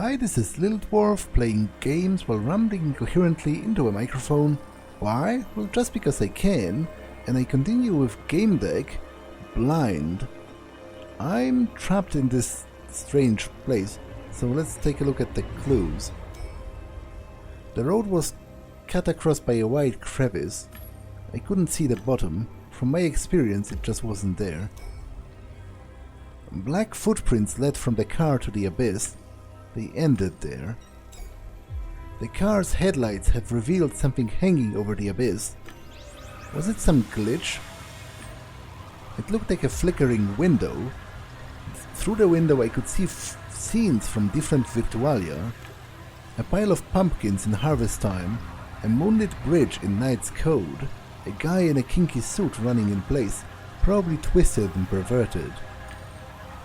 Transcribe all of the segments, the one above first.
Hi, this is Little Dwarf playing games while rambling incoherently into a microphone. Why? Well, just because I can, and I continue with Gamedec, blind. I'm trapped in this strange place, so let's take a look at the clues. The road was cut across by a wide crevice. I couldn't see the bottom. From my experience, it just wasn't there. Black footprints led from the car to the abyss. They ended there. The car's headlights have revealed something hanging over the abyss. Was it some glitch? It looked like a flickering window. Through the window I could see scenes from different victualia. A pile of pumpkins in harvest time, a moonlit bridge in Knight's Code, a guy in a kinky suit running in place, probably twisted and perverted.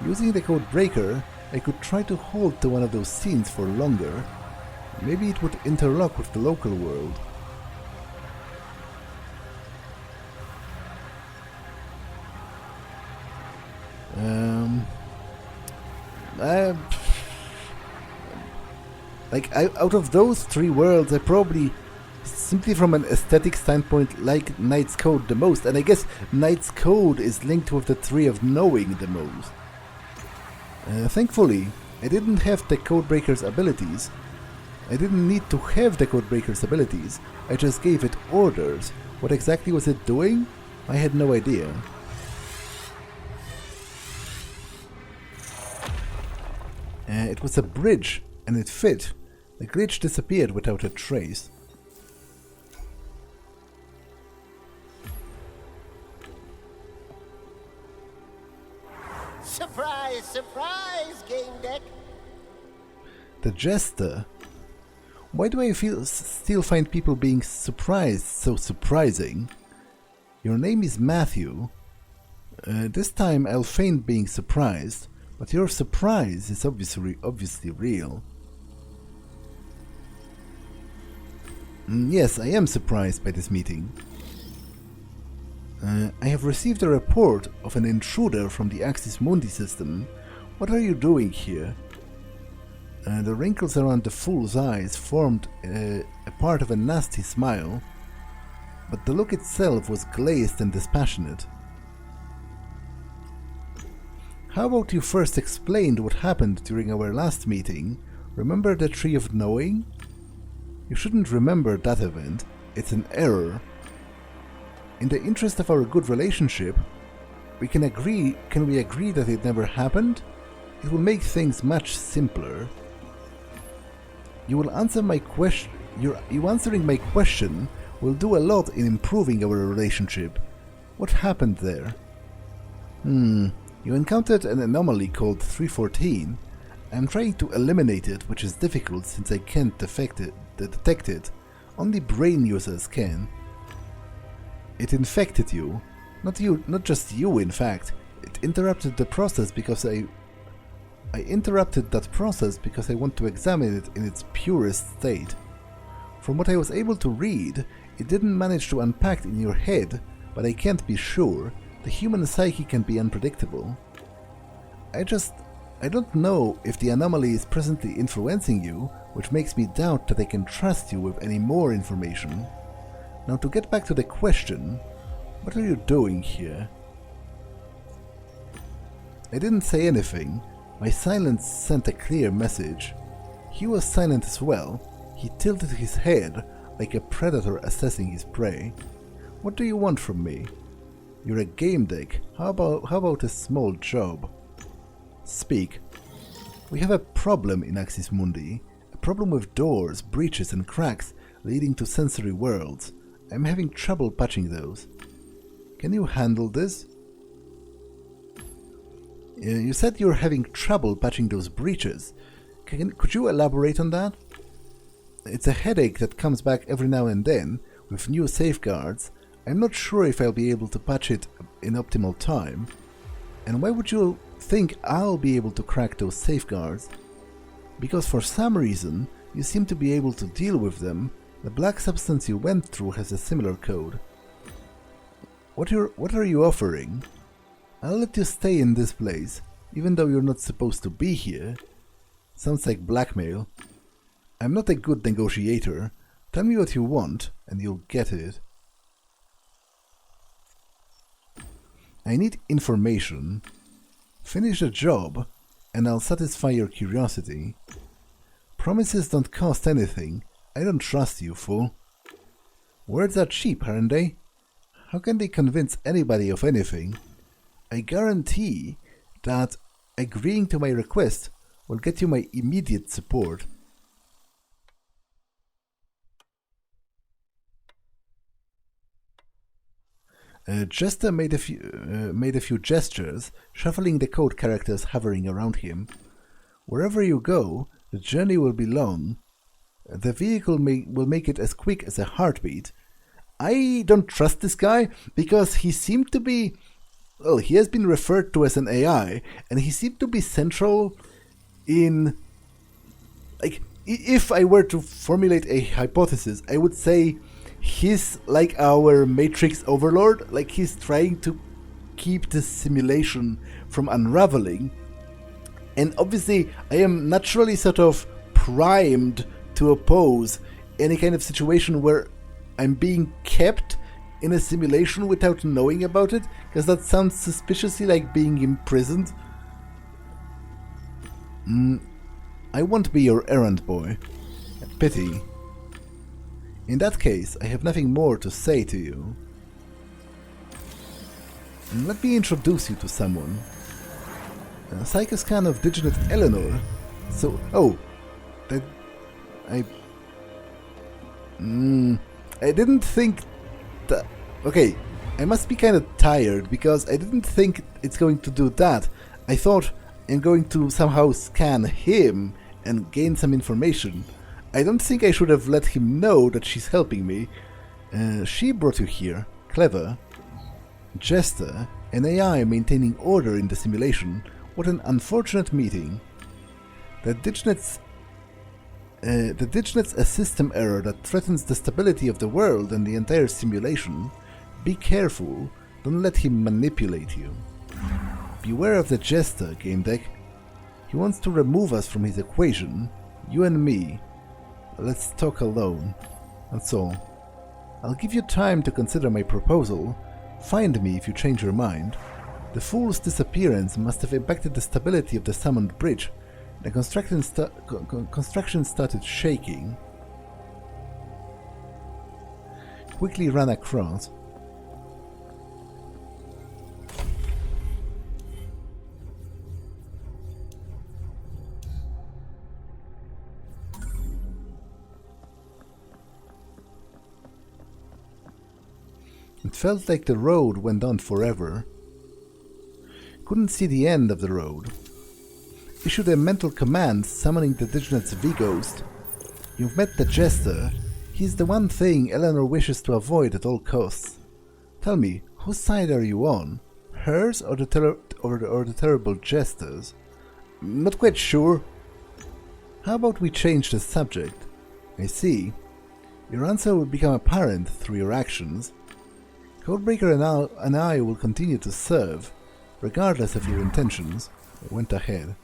Using the code breaker, I could try to hold to one of those scenes for longer. Maybe it would interlock with the local world. Out of those three worlds, I probably, simply from an aesthetic standpoint, like Knight's Code the most, and I guess Knight's Code is linked with the Tree of Knowing the most. Thankfully, I didn't have the Codebreaker's abilities. I didn't need to have the Codebreaker's abilities, I just gave it orders. What exactly was it doing? I had no idea. It was a bridge, and it fit. The glitch disappeared without a trace. Surprise, surprise, Gamedecs! The Jester. Why do I still find people being surprised so surprising? Your name is Matthew. This time I'll feign being surprised, but your surprise is obviously real. Yes, I am surprised by this meeting. I have received a report of an intruder from the Mundi system. What are you doing here? The wrinkles around the fool's eyes formed a part of a nasty smile, but the look itself was glazed and dispassionate. How about you first explain what happened during our last meeting? Remember the Tree of Knowing? You shouldn't remember that event. It's an error. In the interest of our good relationship, can we agree that it never happened? It will make things much simpler. You will answer my question. You answering my question will do a lot in improving our relationship. What happened there? You encountered an anomaly called 314. I'm trying to eliminate it, which is difficult since I can't detect it. Only brain users can. It infected you. Not just you, in fact. It interrupted the process because I interrupted that process because I want to examine it in its purest state. From what I was able to read, it didn't manage to unpack in your head, but I can't be sure. The human psyche can be unpredictable. I don't know if the anomaly is presently influencing you, which makes me doubt that I can trust you with any more information. Now to get back to the question, what are you doing here? I didn't say anything. My silence sent a clear message. He was silent as well. He tilted his head like a predator assessing his prey. What do you want from me? You're a Gamedec. How about a small job? Speak. We have a problem in XXII. A problem with doors, breaches and cracks leading to sensory worlds. I'm having trouble patching those. Can you handle this? You said you're having trouble patching those breaches. Could you elaborate on that? It's a headache that comes back every now and then, with new safeguards. I'm not sure if I'll be able to patch it in optimal time. And why would you think I'll be able to crack those safeguards? Because for some reason, you seem to be able to deal with them. The black substance you went through has a similar code. What are you offering? I'll let you stay in this place, even though you're not supposed to be here. Sounds like blackmail. I'm not a good negotiator. Tell me what you want, and you'll get it. I need information. Finish the job, and I'll satisfy your curiosity. Promises don't cost anything. I don't trust you, fool. Words are cheap, aren't they? How can they convince anybody of anything? I guarantee that agreeing to my request will get you my immediate support. Jester made a few gestures, shuffling the code characters hovering around him. Wherever you go, the journey will be long. The vehicle will make it as quick as a heartbeat. I don't trust this guy because he seemed to be... Well, he has been referred to as an AI, and he seemed to be central in... Like, if I were to formulate a hypothesis, I would say he's like our Matrix overlord, like he's trying to keep the simulation from unraveling. And obviously, I am naturally sort of primed to oppose any kind of situation where I'm being kept in a simulation without knowing about it, because that sounds suspiciously like being imprisoned. I won't be your errand boy. Pity. In that case, I have nothing more to say to you. Let me introduce you to someone. A psychoscan of Diginet Eleanor. So, that I didn't think that... Okay, I must be kind of tired because I didn't think it's going to do that. I thought I'm going to somehow scan him and gain some information. I don't think I should have let him know that she's helping me. She brought you here. Clever. Jester, an AI maintaining order in the simulation. What an unfortunate meeting. The Diginet's a system error that threatens the stability of the world and the entire simulation. Be careful, don't let him manipulate you. Beware of the Jester, Gamedeck. He wants to remove us from his equation, you and me. Let's talk alone, that's all. I'll give you time to consider my proposal. Find me if you change your mind. The fool's disappearance must have impacted the stability of the summoned bridge. The construction started shaking. Quickly ran across. It felt like the road went on forever. Couldn't see the end of the road. Issued a mental command summoning the Diginet's V-Ghost. You've met the Jester. He's the one thing Eleanor wishes to avoid at all costs. Tell me, whose side are you on? Hers or the terrible Jester's? Not quite sure. How about we change the subject? I see. Your answer will become apparent through your actions. Codebreaker and I will continue to serve, regardless of your intentions. I went ahead.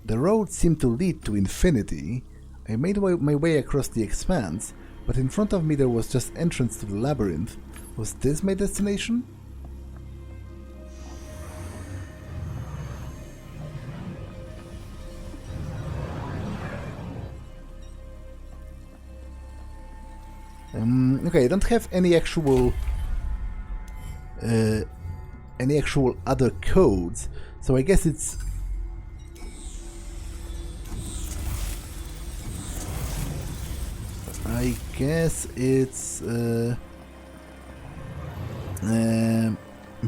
The road seemed to lead to infinity. I made my way across the expanse, but in front of me there was just entrance to the labyrinth. Was this my destination? Okay, I don't have any actual other codes, so I guess it's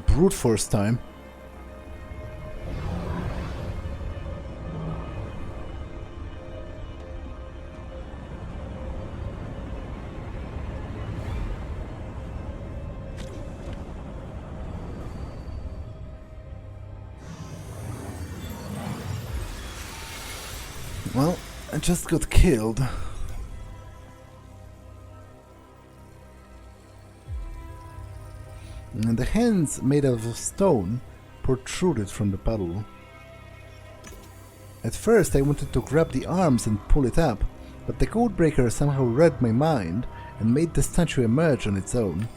brute force time. Well, I just got killed. And the hands made out of stone protruded from the puddle. At first I wanted to grab the arms and pull it up, but the codebreaker somehow read my mind and made the statue emerge on its own.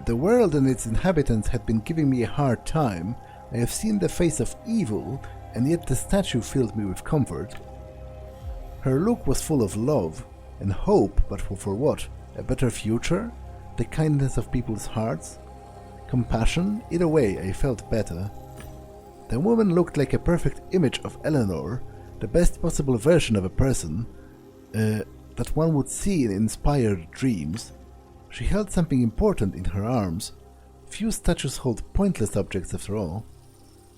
The world and its inhabitants had been giving me a hard time. I have seen the face of evil, and yet the statue filled me with comfort. Her look was full of love and hope, but for what? A better future? The kindness of people's hearts? Compassion? Either way, I felt better. The woman looked like a perfect image of Eleanor, the best possible version of a person that one would see in inspired dreams. She held something important in her arms. Few statues hold pointless objects after all.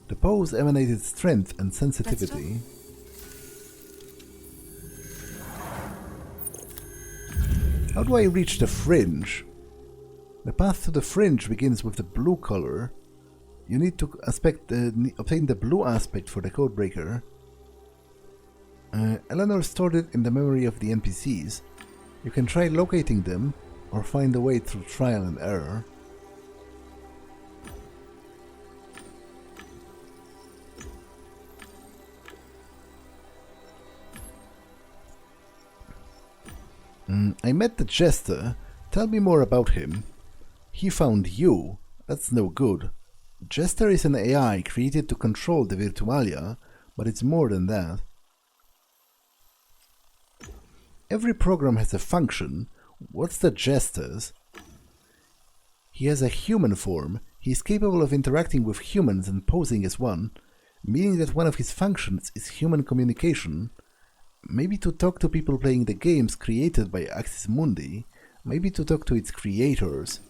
The pose emanated strength and sensitivity. How do I reach the fringe? The path to the fringe begins with the blue color. You need to obtain the blue aspect for the codebreaker. Eleanor stored it in the memory of the NPCs. You can try locating them, or find a way through trial and error. I met the Jester. Tell me more about him. He found you. That's no good. Jester is an AI created to control the Virtualia, but it's more than that. Every program has a function. What's the Jester's? He has a human form. He is capable of interacting with humans and posing as one, meaning that one of his functions is human communication. Maybe to talk to people playing the games created by XXII Mundi, maybe to talk to its creators.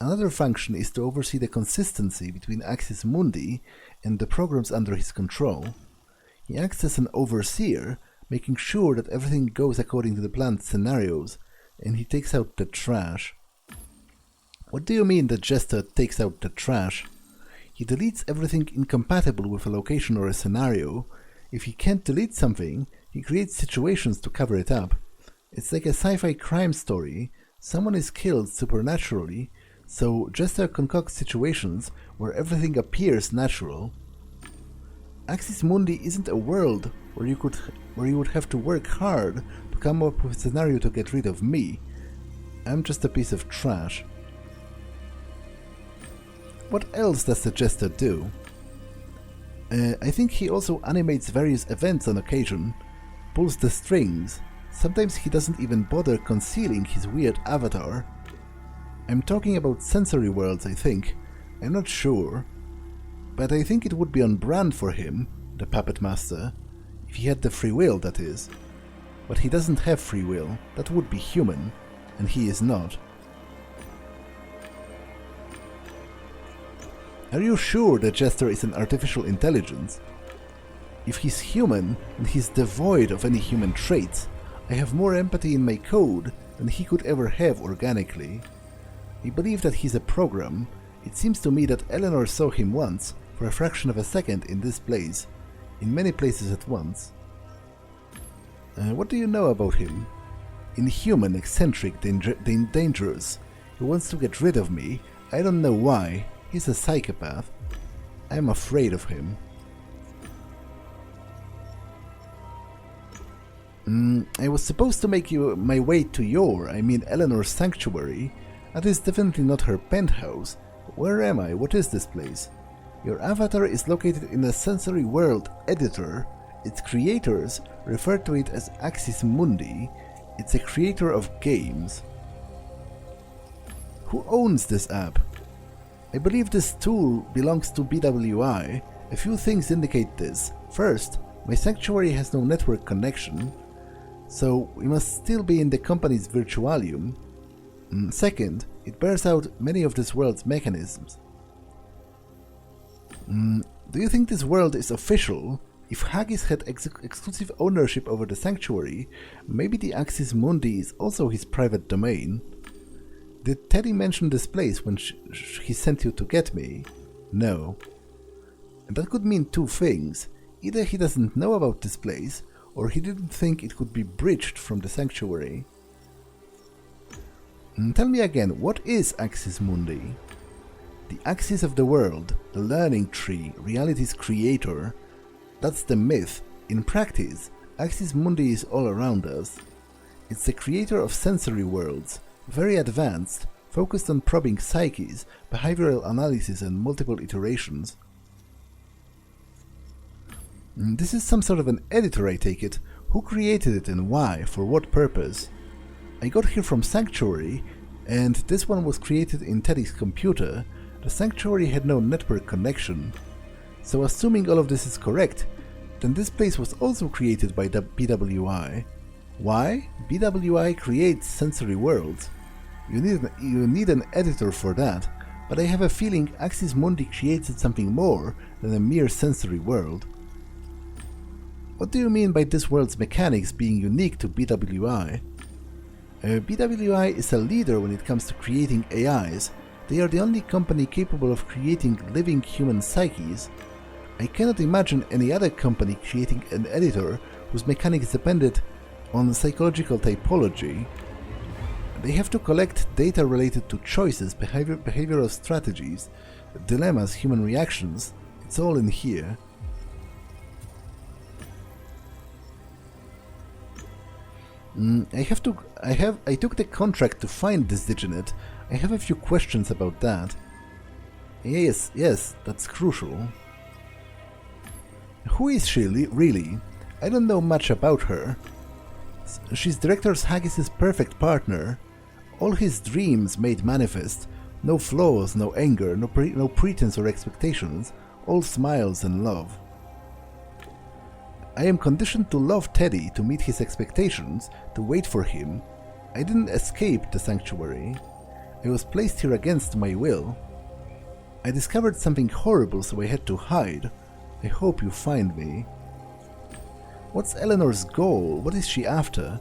Another function is to oversee the consistency between XXII Mundi and the programs under his control. He acts as an overseer, making sure that everything goes according to the planned scenarios, and he takes out the trash. What do you mean the Jester takes out the trash? He deletes everything incompatible with a location or a scenario. If he can't delete something, he creates situations to cover it up. It's like a sci-fi crime story. Someone is killed supernaturally, so Jester concocts situations where everything appears natural. XXII Mundi isn't a world where you would have to work hard to come up with a scenario to get rid of me. I'm just a piece of trash. What else does the Jester do? I think he also animates various events on occasion, pulls the strings. Sometimes he doesn't even bother concealing his weird avatar. I'm talking about sensory worlds, I think. I'm not sure. But I think it would be on brand for him, the Puppet Master. If he had the free will, that is. But he doesn't have free will. That would be human. And he is not. Are you sure the Jester is an artificial intelligence? If he's human, and he's devoid of any human traits, I have more empathy in my code than he could ever have organically. I believe that he's a program. It seems to me that Eleanor saw him once, for a fraction of a second in this place, in many places at once. What do you know about him? Inhuman, eccentric, dangerous. He wants to get rid of me. I don't know why. He's a psychopath. I'm afraid of him. I was supposed to make my way to Eleanor's sanctuary. That is definitely not her penthouse. Where am I? What is this place? Your avatar is located in a sensory world editor. Its creators refer to it as XXII Mundi. It's a creator of games. Who owns this app? I believe this tool belongs to BWI. A few things indicate this. First, my sanctuary has no network connection, so we must still be in the company's virtualium. Second, it bears out many of this world's mechanisms. Do you think this world is official? If Haggis had exclusive ownership over the sanctuary, maybe the XXII Mundi is also his private domain. Did Teddy mention this place when he sent you to get me? No. And that could mean two things. Either he doesn't know about this place, or he didn't think it could be breached from the sanctuary. Tell me again, what is Axis Mundi? The axis of the world, the learning tree, reality's creator, that's the myth. In practice, Axis Mundi is all around us. It's the creator of sensory worlds, very advanced, focused on probing psyches, behavioral analysis and multiple iterations. This is some sort of an editor, I take it. Who created it and why? For what purpose? I got here from Sanctuary, and this one was created in Teddy's computer. The Sanctuary had no network connection. So assuming all of this is correct, then this place was also created by the BWI. Why? BWI creates sensory worlds. You need an editor for that, but I have a feeling Axis Mundi created something more than a mere sensory world. What do you mean by this world's mechanics being unique to BWI? BWI is a leader when it comes to creating AIs. They are the only company capable of creating living human psyches. I cannot imagine any other company creating an editor whose mechanics depended on psychological typology. They have to collect data related to choices, behavioral strategies, dilemmas, human reactions. It's all in here. I took the contract to find this Diginet. I have a few questions about that. Yes, that's crucial. Who is she really? I don't know much about her. She's Director Haggis's perfect partner. All his dreams made manifest. No flaws, no anger, no pretense or expectations. All smiles and love. I am conditioned to love Teddy, to meet his expectations, to wait for him. I didn't escape the sanctuary. I was placed here against my will. I discovered something horrible, so I had to hide. I hope you find me. What's Eleanor's goal? What is she after?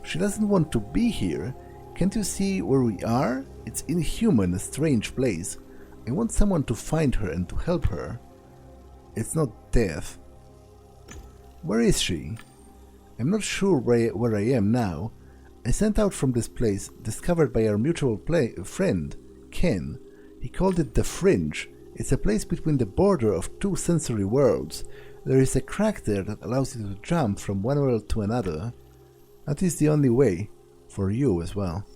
She doesn't want to be here. Can't you see where we are? It's inhuman, a strange place. I want someone to find her and to help her. It's not death. Where is she? I'm not sure where I am now. I sent out from this place, discovered by our mutual friend, Ken. He called it the Fringe. It's a place between the border of two sensory worlds. There is a crack there that allows you to jump from one world to another. That is the only way, for you as well.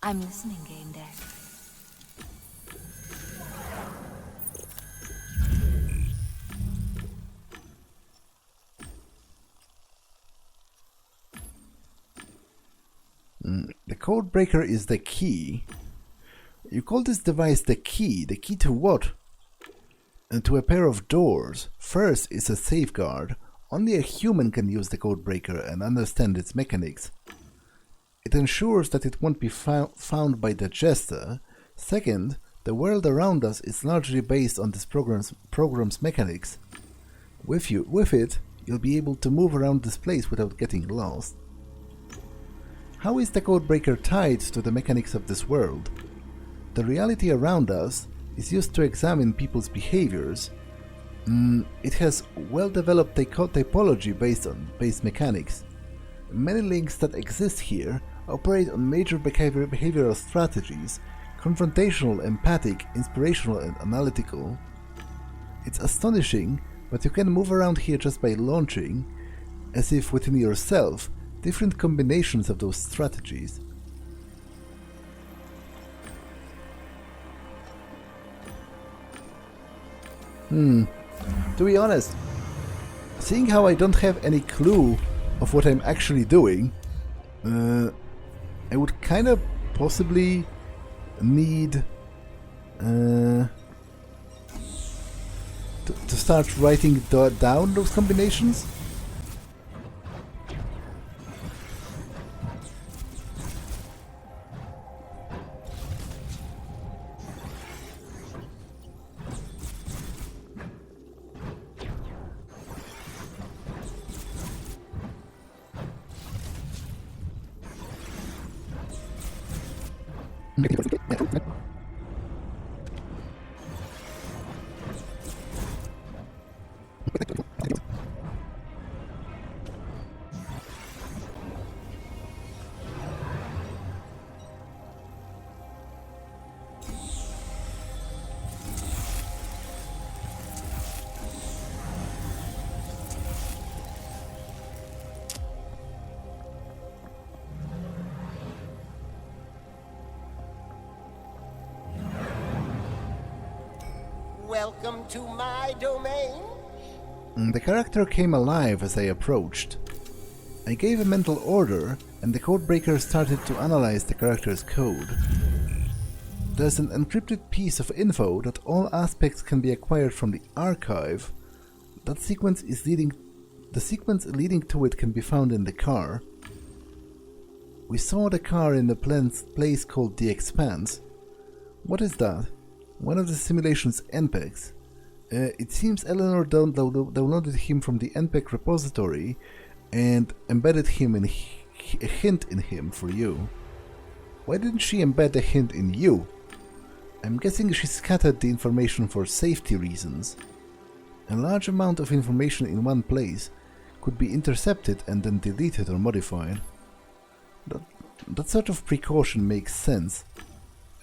I'm listening, Gamedecs. The code breaker is the key. You call this device the key. The key to what? To a pair of doors. First is a safeguard. Only a human can use the code breaker and understand its mechanics. It ensures that it won't be found by the jester. Second, the world around us is largely based on this program's mechanics. With it, you'll be able to move around this place without getting lost. How is the codebreaker tied to the mechanics of this world? The reality around us is used to examine people's behaviors. It has well-developed typology based on base mechanics. Many links that exist here operate on major behavioral strategies: confrontational, empathic, inspirational, and analytical. It's astonishing, but you can move around here just by launching, as if within yourself, different combinations of those strategies. To be honest, Seeing how I don't have any clue of what I'm actually doing, I would kind of possibly need to start writing down those combinations. Welcome to my domain. The character came alive as I approached. I gave a mental order, and the codebreaker started to analyze the character's code. There's an encrypted piece of info that all aspects can be acquired from the archive. The sequence leading to it can be found in the car. We saw the car in the place called the Expanse. What is that? One of the simulation's NPEGs. It seems Eleanor downloaded him from the NPEG repository and embedded him in a hint in him for you. Why didn't she embed a hint in you? I'm guessing she scattered the information for safety reasons. A large amount of information in one place could be intercepted and then deleted or modified. That sort of precaution makes sense.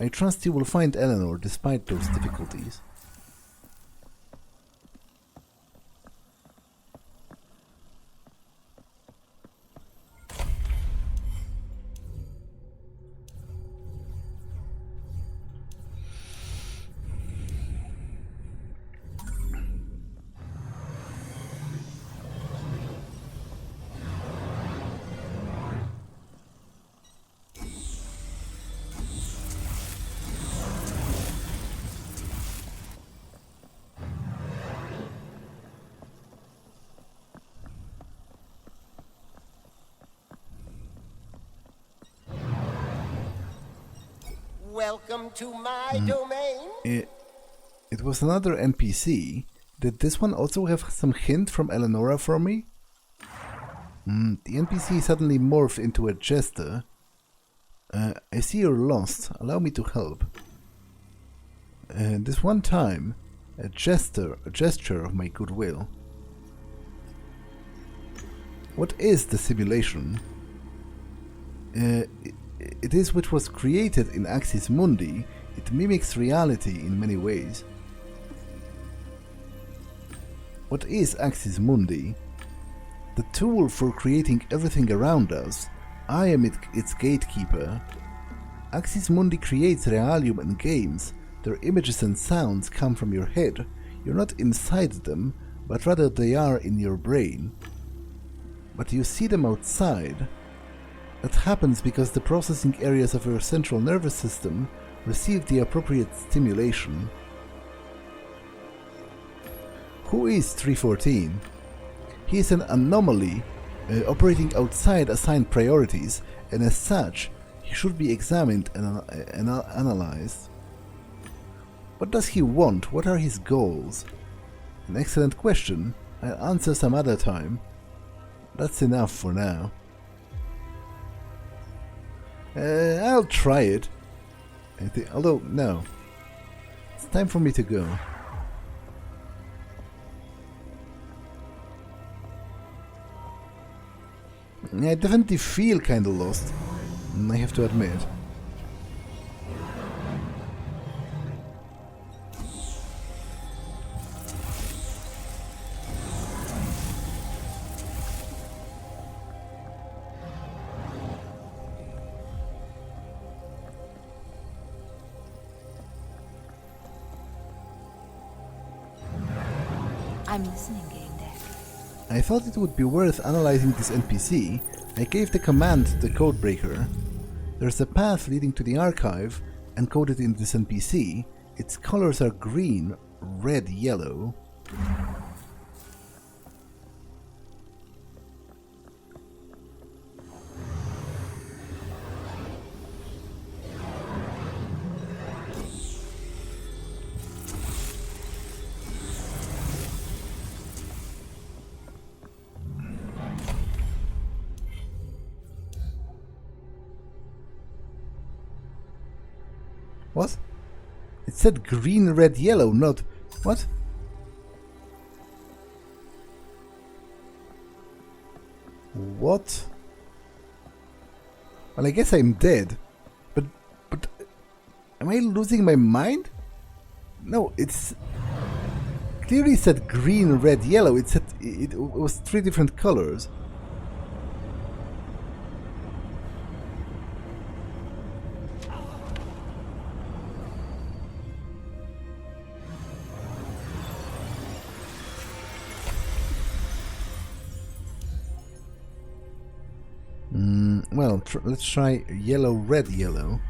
I trust you will find Eleanor despite those difficulties. Welcome to my domain. It was another NPC. Did this one also have some hint from Eleonora for me? The NPC suddenly morphed into a jester. I see you're lost. Allow me to help. This one time, a gesture of my goodwill. What is the simulation? It is what was created in XXII Mundi. It mimics reality in many ways. What is XXII Mundi? The tool for creating everything around us. I am its gatekeeper. XXII Mundi creates realium and games. Their images and sounds come from your head. You're not inside them, but rather they are in your brain. But you see them outside. That happens because the processing areas of your central nervous system receive the appropriate stimulation. Who is 314? He is an anomaly operating outside assigned priorities, and as such, he should be examined and analyzed. What does he want? What are his goals? An excellent question. I'll answer some other time. That's enough for now. I'll try it. Although, no. It's time for me to go. I definitely feel kinda lost, I have to admit. I'm listening, Gamedecs. I thought it would be worth analyzing this NPC. I gave the command to the codebreaker. There's a path leading to the archive encoded in this NPC. Its colors are green, red, yellow. What? It said green, red, yellow, not... What? What? Well, I guess I'm dead. But... Am I losing my mind? No, it's... Clearly said green, red, yellow. It said... It was 3 different colors. Well, let's try yellow, red, yellow.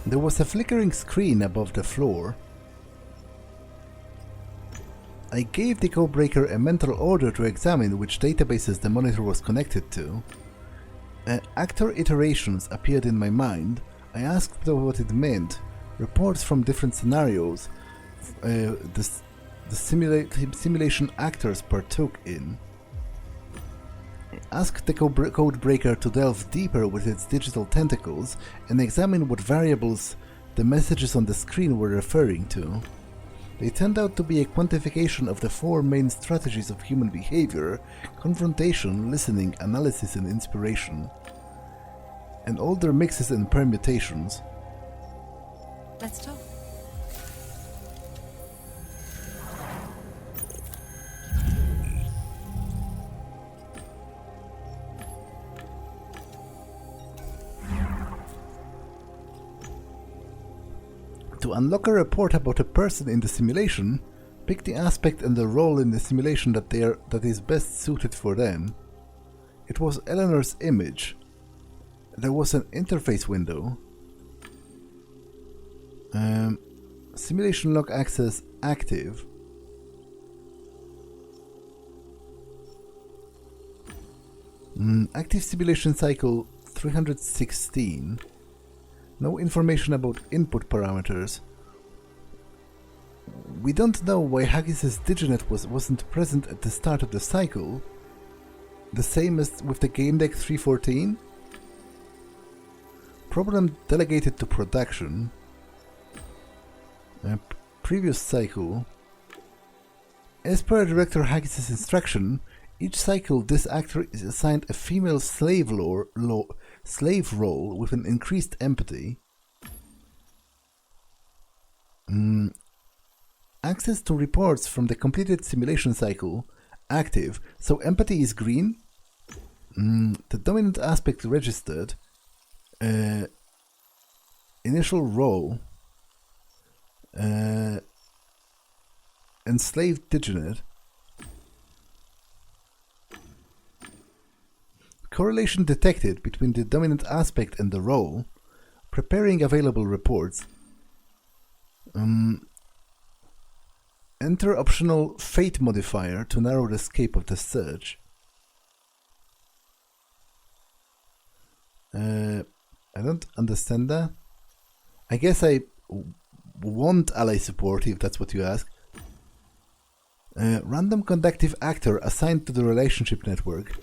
There was a flickering screen above the floor. I gave the codebreaker a mental order to examine which databases the monitor was connected to. Actor iterations appeared in my mind. I asked what it meant. Reports from different scenarios the simulation actors partook in. Asked the codebreaker to delve deeper with its digital tentacles and examine what variables the messages on the screen were referring to. They turned out to be a quantification of the 4 main strategies of human behavior: confrontation, listening, analysis, and inspiration, and all their mixes and permutations. Let's talk. To unlock a report about a person in the simulation, pick the aspect and the role in the simulation that is best suited for them. It was Eleanor's image. There was an interface window. Simulation log access active. Active simulation cycle 316. No information about input parameters. We don't know why Haggis's Diginet wasn't present at the start of the cycle. The same as with the Gamedec 314. Problem delegated to production. Previous cycle. As per Director Haggis's instruction, each cycle this actor is assigned a female slave role with an increased empathy. Access to reports from the completed simulation cycle active. So empathy is green. The dominant aspect registered. Initial role. Enslaved Diginet. Correlation detected between the dominant aspect and the role. Preparing available reports. Enter optional fate modifier to narrow the scope of the search. I don't understand that. I guess I want ally support if that's what you ask. Random conductive actor assigned to the relationship network.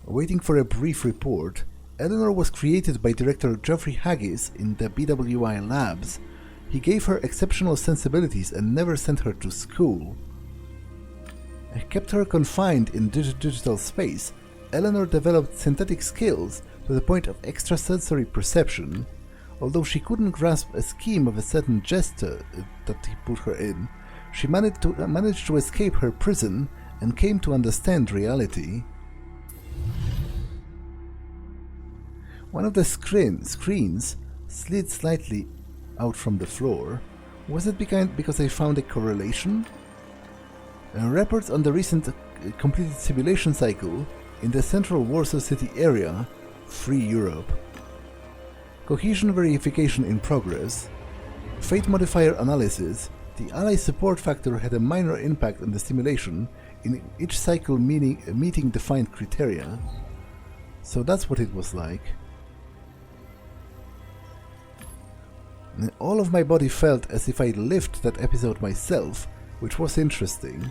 Waiting for a brief report. Eleanor was created by director Geoffrey Haggis in the BWI labs. He gave her exceptional sensibilities and never sent her to school. kept her confined in digital space, Eleanor developed synthetic skills to the point of extrasensory perception. Although she couldn't grasp a scheme of a certain gesture that he put her in, she managed to escape her prison and came to understand reality. One of the screens slid slightly out from the floor. Was it because I found a correlation? Reports on the recent completed simulation cycle in the central Warsaw City area, Free Europe. Cohesion verification in progress. Fate modifier analysis. The ally support factor had a minor impact on the simulation, in each cycle meeting defined criteria. So that's what it was like. All of my body felt as if I'd lived that episode myself, which was interesting.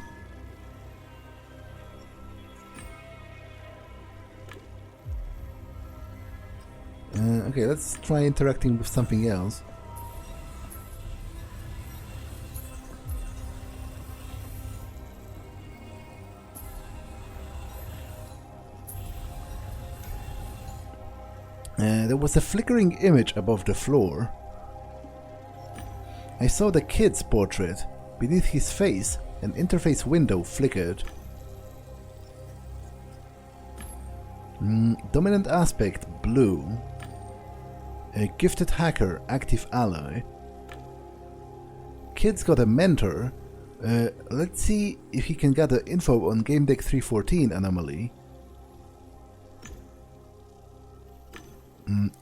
Okay, let's try interacting with something else. There was a flickering image above the floor. I saw the kid's portrait. Beneath his face, an interface window flickered. Dominant aspect, blue. A gifted hacker, active ally. Kid's got a mentor. Let's see if he can gather info on Gamedec 314 anomaly.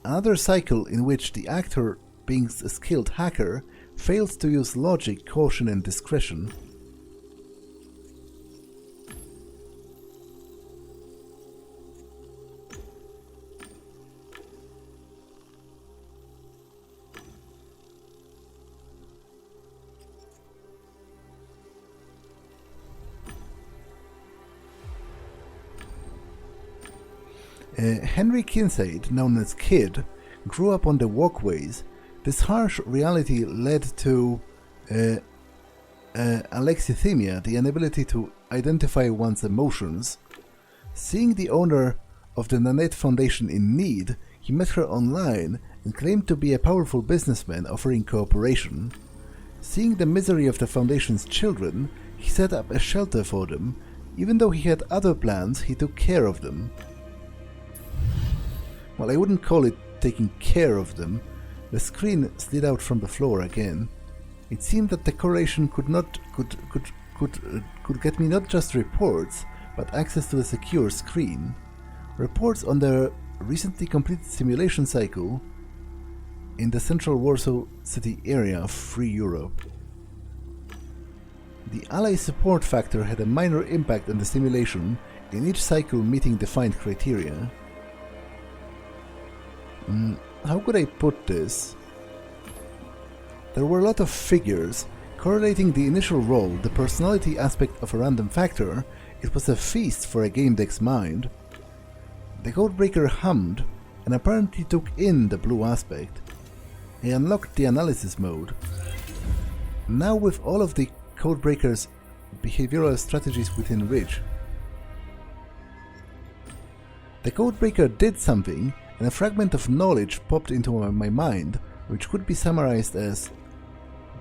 Another cycle in which the actor, being a skilled hacker, fails to use logic, caution and discretion. Henry Kincaid, known as Kid, grew up on the walkways. This harsh reality led to alexithymia, the inability to identify one's emotions. Seeing the owner of the Nanette Foundation in need, he met her online and claimed to be a powerful businessman offering cooperation. Seeing the misery of the Foundation's children, he set up a shelter for them. Even though he had other plans, he took care of them. Well, I wouldn't call it taking care of them. The screen slid out from the floor again. It seemed that the correlation could get me not just reports, but access to a secure screen. Reports on the recently completed simulation cycle in the central Warsaw City area of Free Europe. The ally support factor had a minor impact on the simulation, in each cycle meeting defined criteria. How could I put this? There were a lot of figures. Correlating the initial roll, the personality aspect of a random factor, it was a feast for a Gamedec's mind. The codebreaker hummed and apparently took in the blue aspect. I unlocked the analysis mode. Now with all of the codebreaker's behavioral strategies within reach. The codebreaker did something, and a fragment of knowledge popped into my mind, which could be summarized as: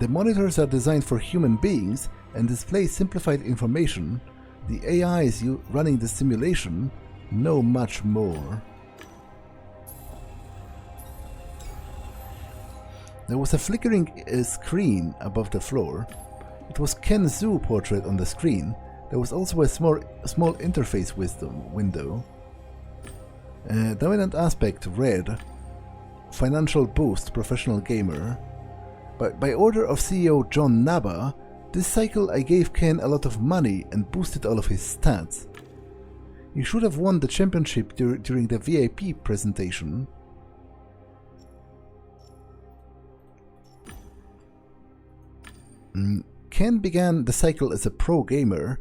the monitors are designed for human beings and display simplified information. The AIs running the simulation know much more. There was a flickering screen above the floor. It was Ken Zhu portrait on the screen. There was also a small interface window. Dominant aspect, red. Financial boost, professional gamer. By order of CEO John Naba, this cycle I gave Ken a lot of money and boosted all of his stats. You should have won the championship during the VIP presentation. Ken began the cycle as a pro gamer.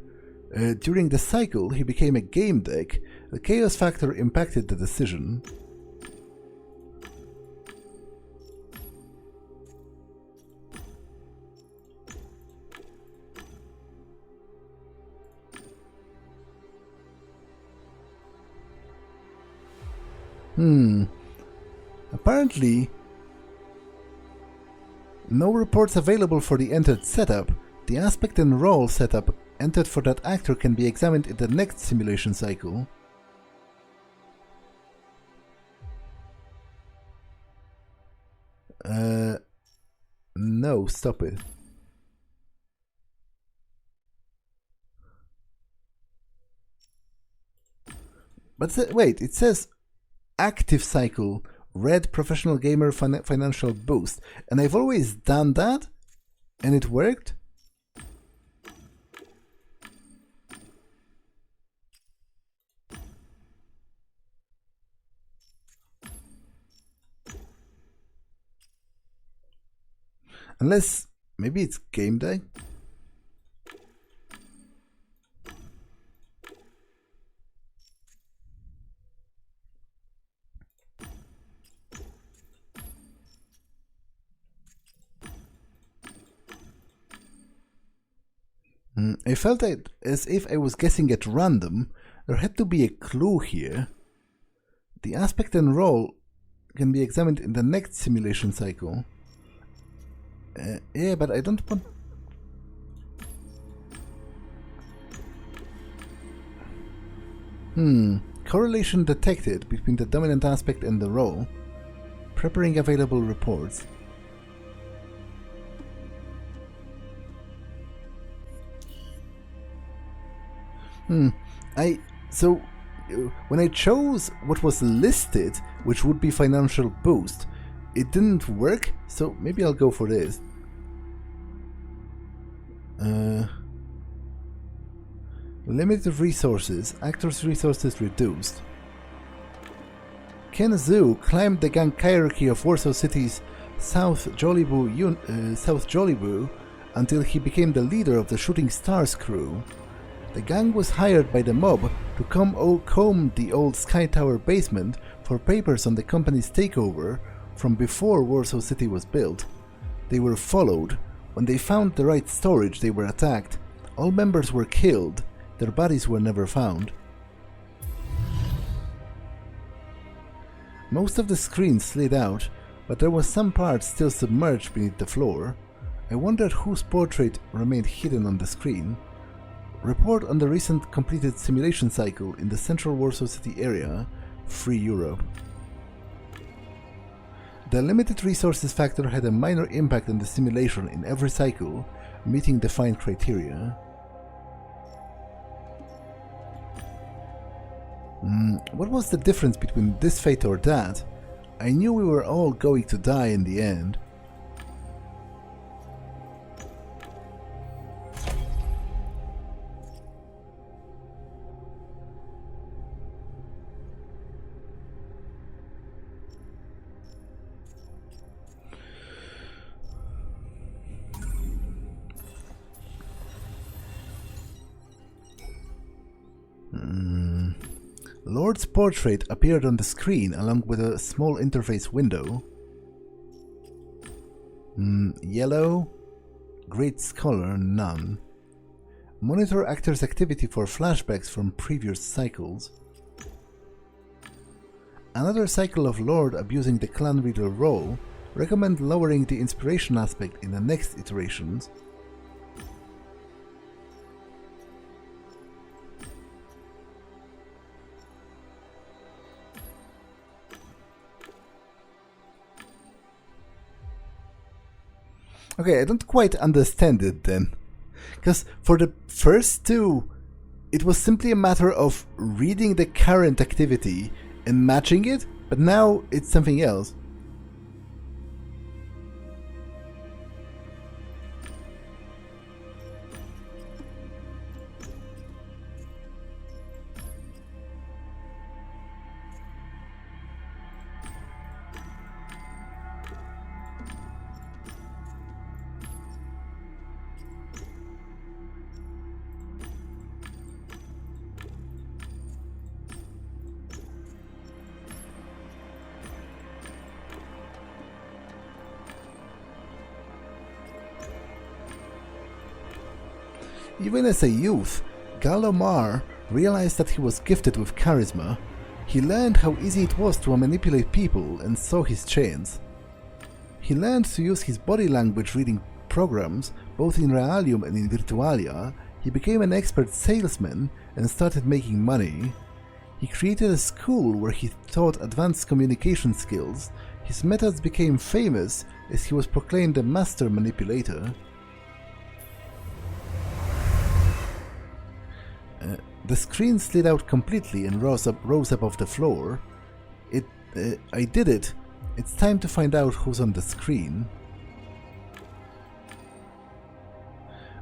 During the cycle, he became a Gamedec. The chaos factor impacted the decision. Apparently, no reports available for the entered setup. The aspect and role setup entered for that actor can be examined in the next simulation cycle. No, stop it. But wait, it says active cycle, red professional gamer financial boost, and I've always done that, and it worked? Unless, maybe it's Gamedec? I felt it as if I was guessing at random. There had to be a clue here. The aspect and role can be examined in the next simulation cycle. Yeah, but I don't want... Correlation detected between the dominant aspect and the role. Preparing available reports. So when I chose what was listed, which would be financial boost, it didn't work, so maybe I'll go for this. Limited resources, actors' resources reduced. Ken Zhu climbed the gang hierarchy of Warsaw City's South Jollybu until he became the leader of the Shooting Stars crew. The gang was hired by the mob to comb the old Sky Tower basement for papers on the company's takeover from before Warsaw City was built. They were followed. When they found the right storage, they were attacked. All members were killed. Their bodies were never found. Most of the screen slid out, but there was some part still submerged beneath the floor. I wondered whose portrait remained hidden on the screen. Report on the recent completed simulation cycle in the central Warsaw City area, Free Europe. The limited resources factor had a minor impact on the simulation in every cycle, meeting defined criteria. What was the difference between this fate or that? I knew we were all going to die in the end. Lord's portrait appeared on the screen along with a small interface window. Yellow. Great Scholar, none. Monitor actor's activity for flashbacks from previous cycles. Another cycle of Lord abusing the clan leader role. Recommend lowering the inspiration aspect in the next iterations. Okay, I don't quite understand it then. Because for the first two, it was simply a matter of reading the current activity and matching it, but now it's something else. Even as a youth, Galomar realized that he was gifted with charisma. He learned how easy it was to manipulate people and saw his chance. He learned to use his body language reading programs, both in Realium and in Virtualia. He became an expert salesman and started making money. He created a school where he taught advanced communication skills. His methods became famous as he was proclaimed a master manipulator. The screen slid out completely and rose above the floor. I did it. It's time to find out who's on the screen.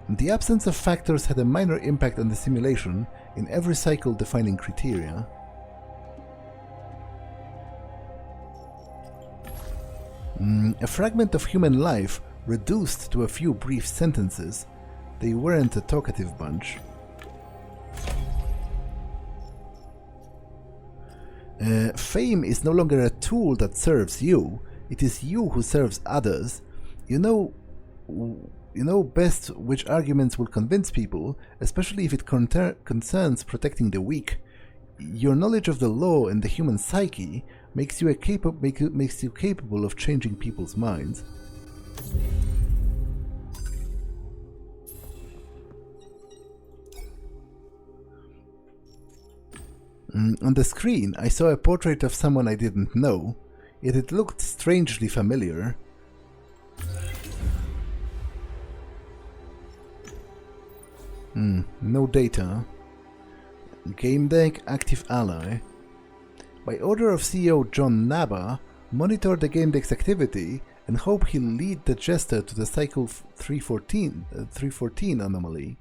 The absence of factors had a minor impact on the simulation in every cycle defining criteria. A fragment of human life reduced to a few brief sentences. They weren't a talkative bunch. Fame is no longer a tool that serves you. It is you who serves others. You know best which arguments will convince people, especially if it concerns protecting the weak. Your knowledge of the law and the human psyche makes you capable of changing people's minds. On the screen, I saw a portrait of someone I didn't know, yet it looked strangely familiar. No data. Gamedec active ally. By order of CEO John Naba, monitor the Gamedec's activity and hope he'll lead the Jester to the Cycle 314 anomaly.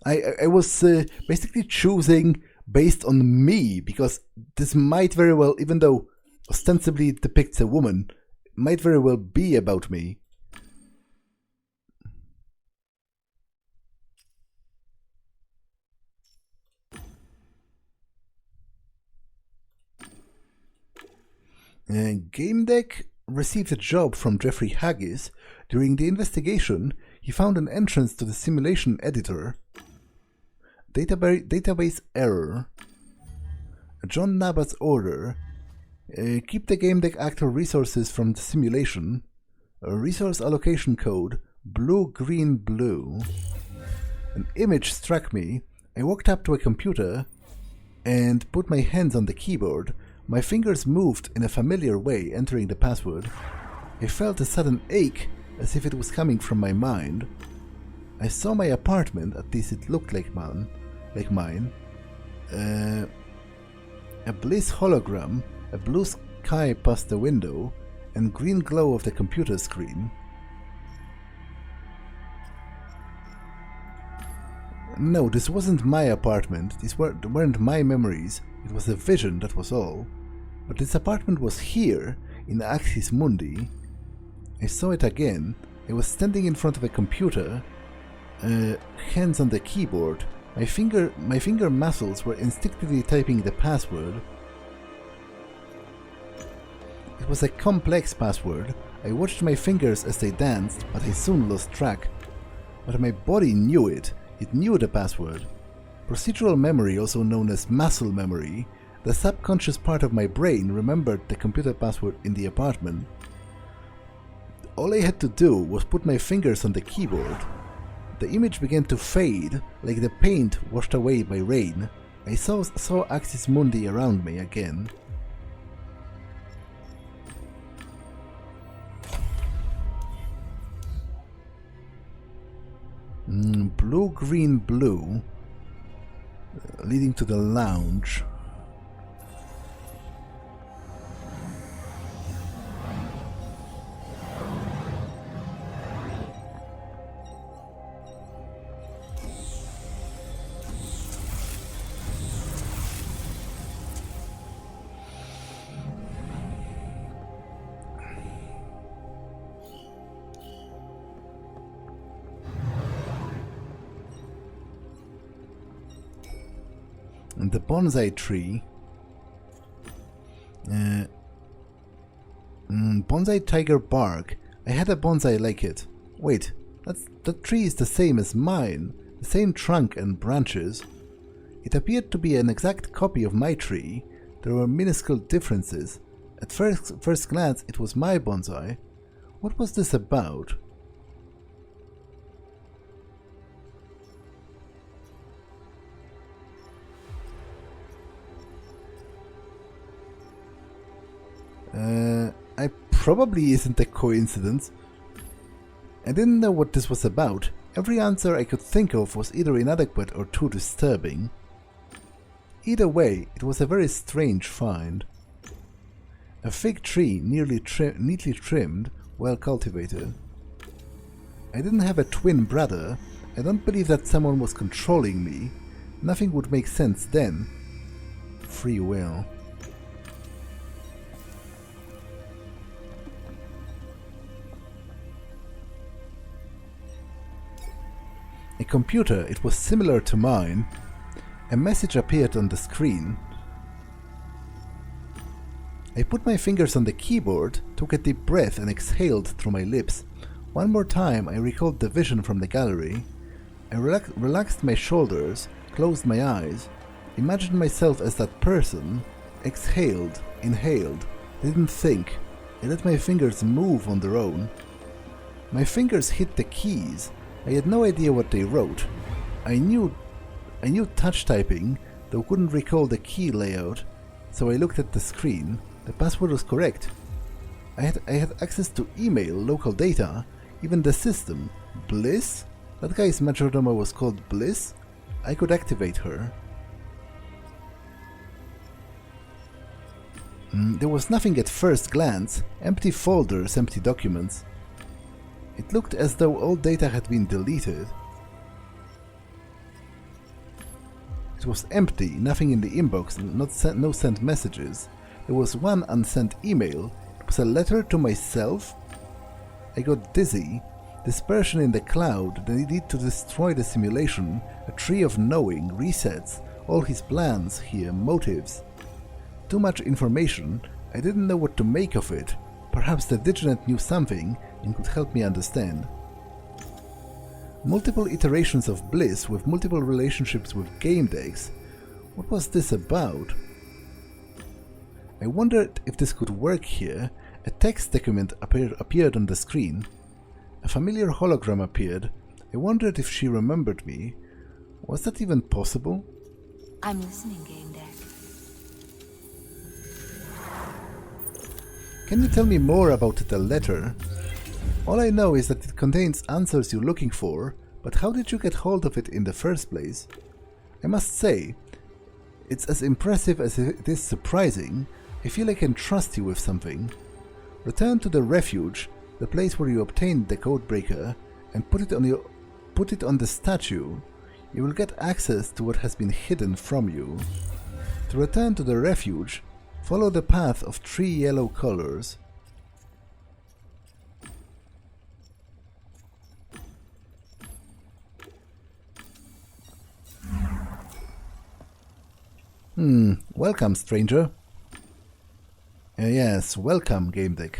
I was basically choosing based on me, because this might very well, even though ostensibly it depicts a woman, might very well be about me. Gamedec received a job from Jeffrey Haggis. During the investigation, he found an entrance to the simulation editor. Database error. John Naba's order. Keep the Gamedec actor resources from the simulation. Resource allocation code blue green blue. An image struck me. I walked up to a computer and put my hands on the keyboard. My fingers moved in a familiar way, entering the password. I felt a sudden ache, as if it was coming from my mind. I saw my apartment, at least it looked like mine. A bliss hologram, a blue sky past the window, and green glow of the computer screen. No, this wasn't my apartment. These weren't my memories. It was a vision, that was all. But this apartment was here, in Axis Mundi. I saw it again. I was standing in front of a computer, hands on the keyboard. My finger muscles were instinctively typing the password. It was a complex password. I watched my fingers as they danced, but I soon lost track. But my body knew it. It knew the password. Procedural memory, also known as muscle memory, the subconscious part of my brain remembered the computer password in the apartment. All I had to do was put my fingers on the keyboard. The image began to fade, like the paint washed away by rain. I saw Axis Mundi around me again. Blue, green, blue, leading to the lounge. And the bonsai tree. bonsai tiger bark. I had a bonsai like it. Wait, that tree is the same as mine, the same trunk and branches. It appeared to be an exact copy of my tree. There were minuscule differences. At first glance, it was my bonsai. What was this about? I probably isn't a coincidence. I didn't know what this was about. Every answer I could think of was either inadequate or too disturbing. Either way, it was a very strange find. A fig tree neatly trimmed, well cultivated. I didn't have a twin brother. I don't believe that someone was controlling me. Nothing would make sense then. Free will. A computer, it was similar to mine. A message appeared on the screen. I put my fingers on the keyboard, took a deep breath and exhaled through my lips. One more time I recalled the vision from the gallery. I relaxed my shoulders, closed my eyes, imagined myself as that person, exhaled, inhaled, didn't think. I let my fingers move on their own. My fingers hit the keys. I had no idea what they wrote. I knew touch typing, though couldn't recall the key layout, so I looked at the screen. The password was correct. I had access to email, local data, even the system. Bliss? That guy's majordoma was called Bliss? I could activate her. There was nothing at first glance. Empty folders, empty documents. It looked as though all data had been deleted. It was empty, nothing in the inbox, no sent messages. There was one unsent email. It was a letter to myself. I got dizzy. Dispersion in the cloud, the need to destroy the simulation, a tree of knowing, resets, all his plans here, motives. Too much information. I didn't know what to make of it. Perhaps the Diginet knew something and could help me understand. Multiple iterations of Bliss with multiple relationships with Gamedecs. What was this about? I wondered if this could work here. A text document appeared on the screen. A familiar hologram appeared. I wondered if she remembered me. Was that even possible? I'm listening, Gamedec. Can you tell me more about the letter? All I know is that it contains answers you're looking for, but how did you get hold of it in the first place? I must say, it's as impressive as it is surprising. I feel I can trust you with something. Return to the refuge, the place where you obtained the codebreaker, and put it on the statue. You will get access to what has been hidden from you. To return to the refuge, follow the path of 3 yellow colors. Welcome, stranger. Yes, welcome, Gamedec.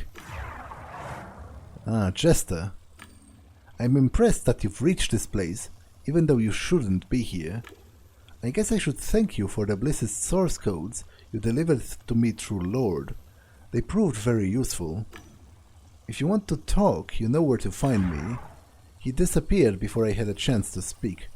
Ah, Jester. I'm impressed that you've reached this place, even though you shouldn't be here. I guess I should thank you for the Bliss's source codes you delivered to me through Lord. They proved very useful. If you want to talk, you know where to find me. He disappeared before I had a chance to speak.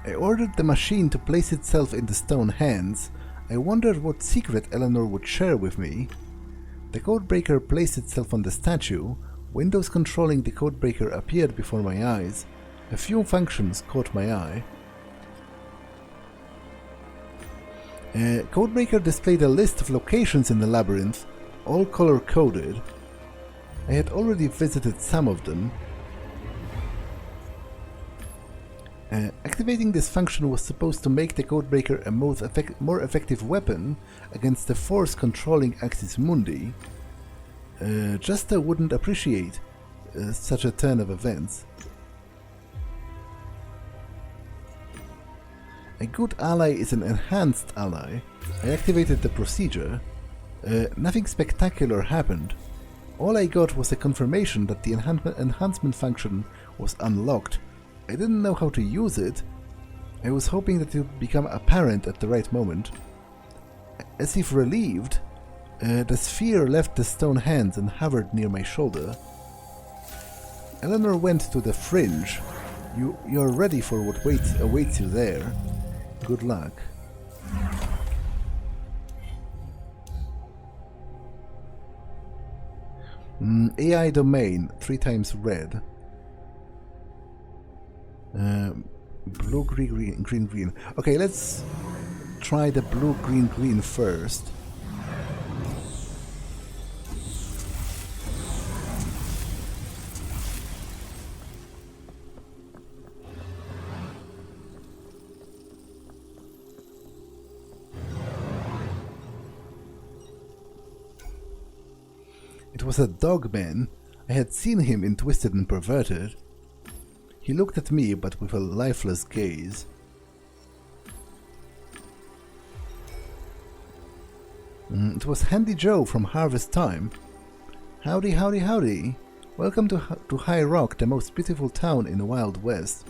I ordered the machine to place itself in the stone hands. I wondered what secret Eleanor would share with me. The codebreaker placed itself on the statue. Windows controlling the codebreaker appeared before my eyes. A few functions caught my eye. Codebreaker displayed a list of locations in the labyrinth, all color-coded. I had already visited some of them. Activating this function was supposed to make the codebreaker a more effective weapon against the force controlling Axis Mundi. Justa wouldn't appreciate such a turn of events. A good ally is an enhanced ally. I activated the procedure. Nothing spectacular happened. All I got was a confirmation that the enhancement function was unlocked. I didn't know how to use it. I was hoping that it would become apparent at the right moment. As if relieved, the sphere left the stone hands and hovered near my shoulder. Eleanor went to the fringe. You're ready for what awaits you there. Good luck. AI domain, 3 times red. Blue, green, green, green. Okay, let's try the blue, green, green first. It was a dogman. I had seen him in Twisted and Perverted. He looked at me, but with a lifeless gaze. It was Handy Joe from Harvest Time. Howdy, howdy, howdy. Welcome to High Rock, the most beautiful town in the Wild West.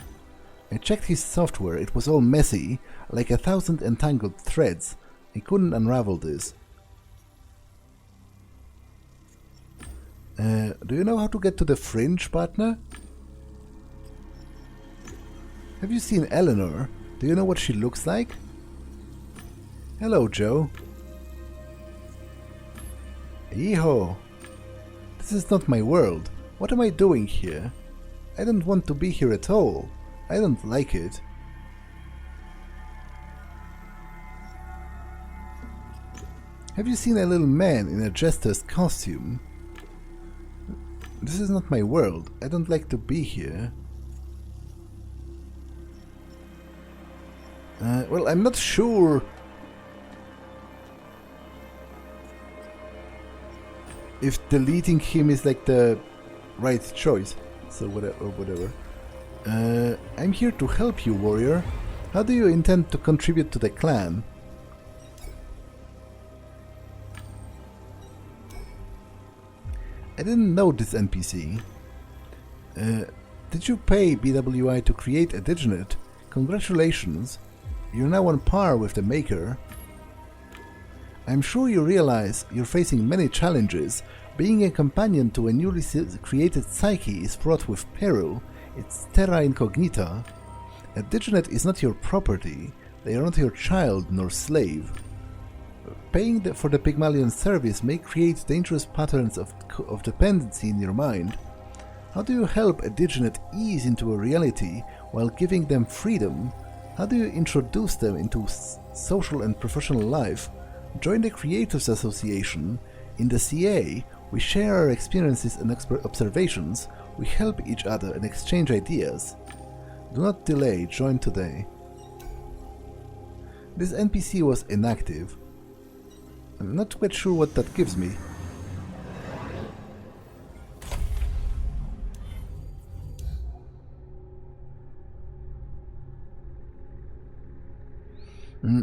I checked his software. It was all messy, like 1,000 entangled threads. I couldn't unravel this. Do you know how to get to the fringe, partner? Have you seen Eleanor? Do you know what she looks like? Hello, Joe. Yeehaw! This is not my world. What am I doing here? I don't want to be here at all. I don't like it. Have you seen a little man in a jester's costume? This is not my world. I don't like to be here. Well, I'm not sure if deleting him is like the right choice. So whatever. I'm here to help you, warrior. How do you intend to contribute to the clan? I didn't know this NPC. Did you pay BWI to create a Diginet? Congratulations. You're now on par with the maker. I'm sure you realize you're facing many challenges. Being a companion to a newly created psyche is fraught with peril. It's terra incognita. A Diginet is not your property. They are not your child nor slave. Paying for the Pygmalion service may create dangerous patterns of dependency in your mind. How do you help a Diginet ease into a reality while giving them freedom? How do you introduce them into social and professional life? Join the Creators Association. In the CA, we share our experiences and observations, we help each other and exchange ideas. Do not delay, join today. This NPC was inactive. I'm not quite sure what that gives me.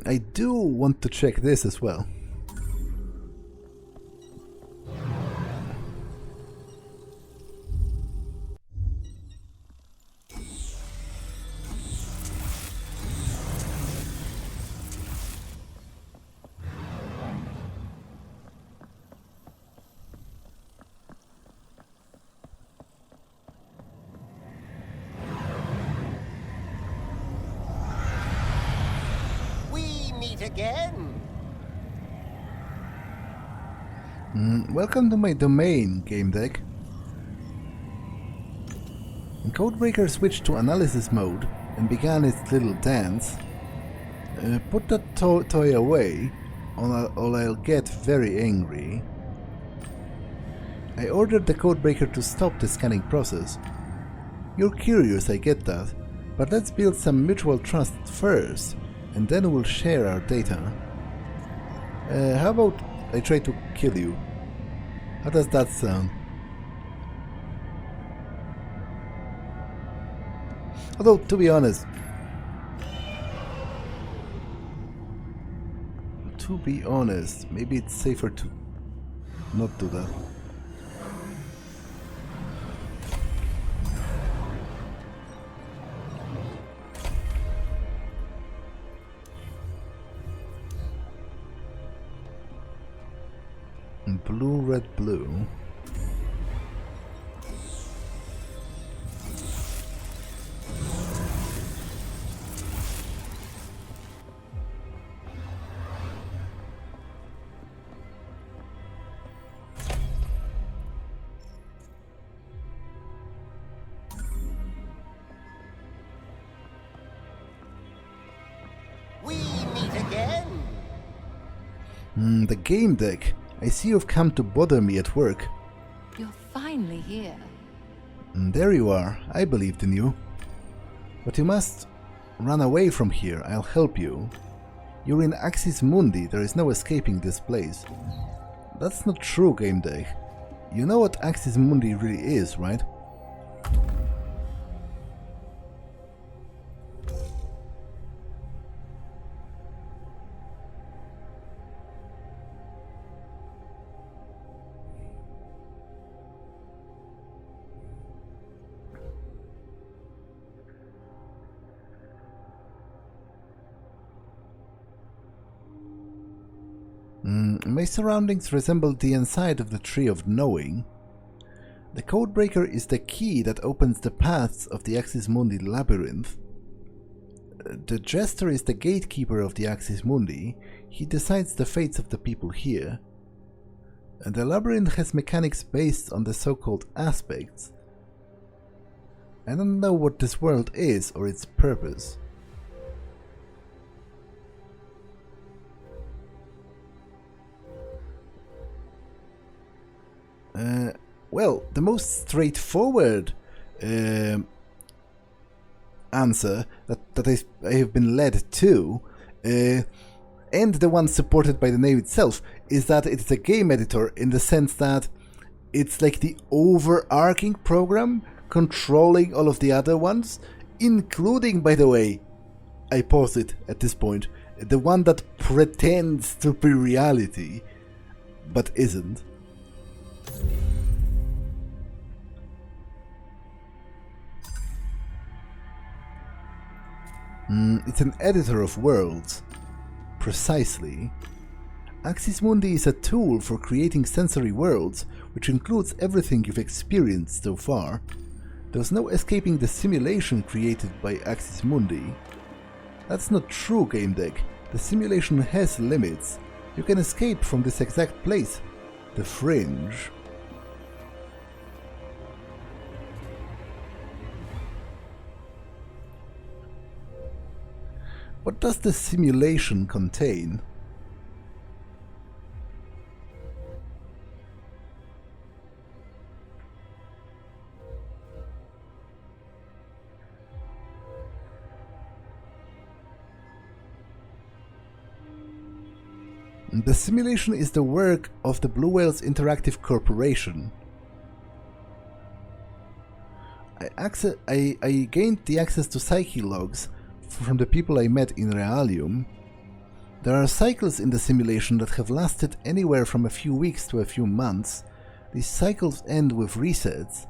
I do want to check this as well. again. Welcome to my domain, Gamedecs. Codebreaker switched to analysis mode and began its little dance. Put that toy away, or I'll get very angry. I ordered the codebreaker to stop the scanning process. You're curious, I get that, but let's build some mutual trust first, and then we'll share our data. How about I try to kill you? How does that sound? Although, to be honest, maybe it's safer to not do that. Blue, red, blue. We meet again. The game deck. I see you've come to bother me at work. You're finally here. There you are. I believed in you. But you must run away from here. I'll help you. You're in Axis Mundi. There is no escaping this place. That's not true, Gamedec. You know what Axis Mundi really is, right? My surroundings resemble the inside of the Tree of Knowing. The Codebreaker is the key that opens the paths of the Axis Mundi labyrinth. The Jester is the gatekeeper of the Axis Mundi. He decides the fates of the people here. The labyrinth has mechanics based on the so-called aspects. I don't know what this world is or its purpose. Well, the most straightforward answer that I have been led to, and the one supported by the name itself, is that it's a game editor in the sense that it's like the overarching program controlling all of the other ones, including, by the way, I pause it at this point, the one that pretends to be reality, but isn't. It's an editor of worlds. Precisely. Axis Mundi is a tool for creating sensory worlds, which includes everything you've experienced so far. There's no escaping the simulation created by Axis Mundi. That's not true, Gamedec. The simulation has limits. You can escape from this exact place, the Fringe. What does the simulation contain? The simulation is the work of the Blue Whales Interactive Corporation. I gained the access to psyche logs from the people I met in Realium. There are cycles in the simulation that have lasted anywhere from a few weeks to a few months. These cycles end with resets.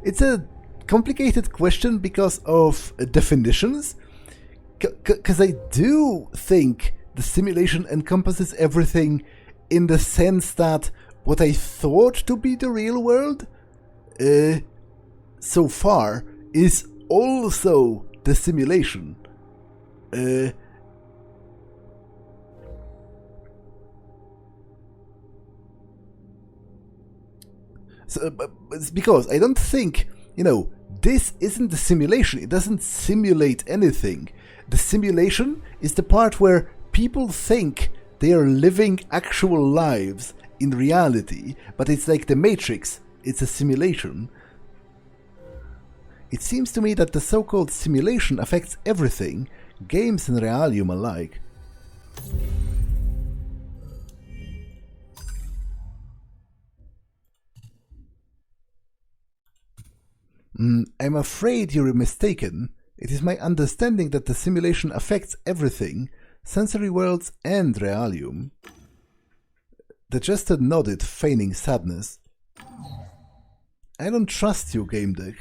It's a complicated question because of definitions. Because I do think the simulation encompasses everything in the sense that what I thought to be the real world so far is also the simulation. It's because I don't think, this isn't the simulation. It doesn't simulate anything. The simulation is the part where people think they are living actual lives in reality, but it's like the Matrix. It's a simulation. It seems to me that the so-called simulation affects everything, games and realium alike. I'm afraid you're mistaken. It is my understanding that the simulation affects everything, sensory worlds and realium. The jester nodded, feigning sadness. I don't trust you, Gamedec,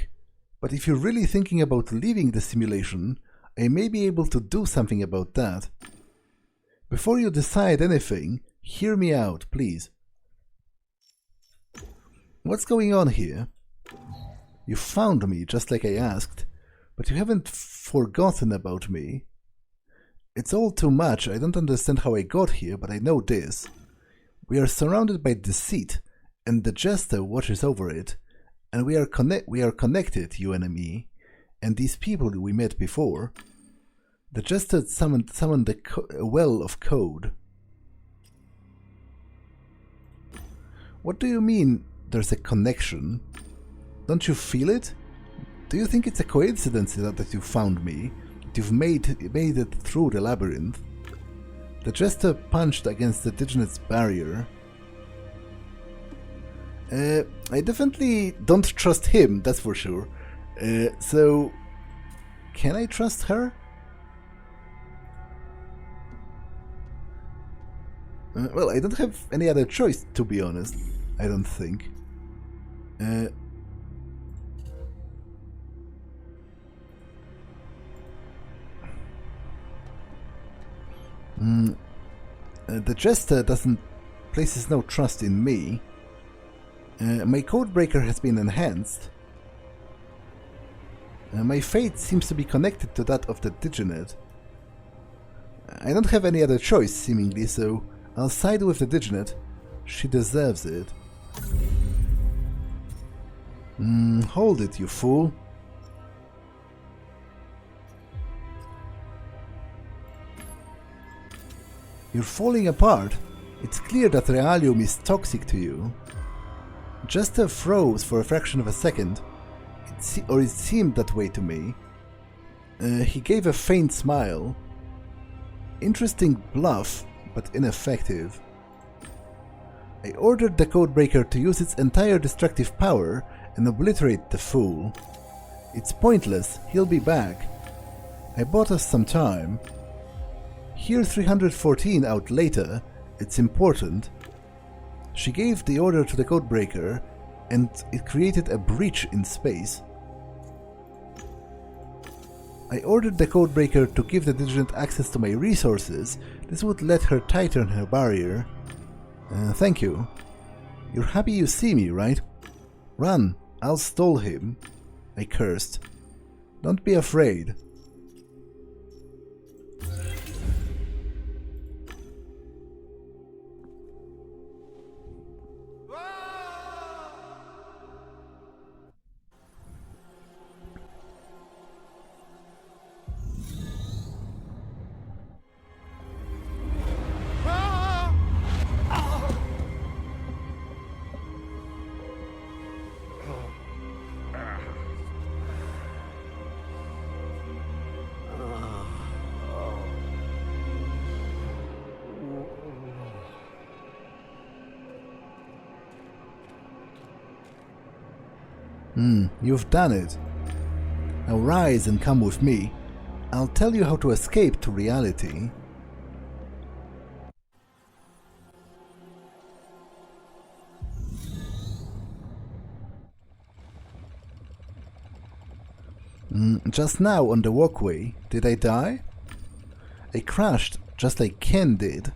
but if you're really thinking about leaving the simulation, I may be able to do something about that. Before you decide anything, hear me out, please. What's going on here? You found me, just like I asked, but you haven't forgotten about me. It's all too much. I don't understand how I got here, but I know this. We are surrounded by deceit, and the jester watches over it, and we are connected, you and me, and these people we met before. The jester summoned a well of code. What do you mean, there's a connection? Don't you feel it? Do you think it's a coincidence that you found me? That you've made it through the labyrinth? The jester punched against the Digenet's barrier. I definitely don't trust him, that's for sure. So, can I trust her? Well, I don't have any other choice, to be honest. I don't think. The jester places no trust in me. My codebreaker has been enhanced. My fate seems to be connected to that of the Digenet. I don't have any other choice, seemingly, so I'll side with the Digenet. She deserves it. Hold it, you fool. You're falling apart. It's clear that realium is toxic to you. Jester froze for a fraction of a second. It seemed that way to me. He gave a faint smile. Interesting bluff, but ineffective. I ordered the codebreaker to use its entire destructive power and obliterate the fool. It's pointless, he'll be back. I bought us some time. Here 314 out later, it's important. She gave the order to the codebreaker, and it created a breach in space. I ordered the codebreaker to give the Digenet access to my resources. This would let her tighten her barrier. Thank you. You're happy you see me, right? Run, I'll stall him. I cursed. Don't be afraid. You've done it. Now rise and come with me. I'll tell you how to escape to reality. Just now on the walkway, did I die? I crashed just like Ken did.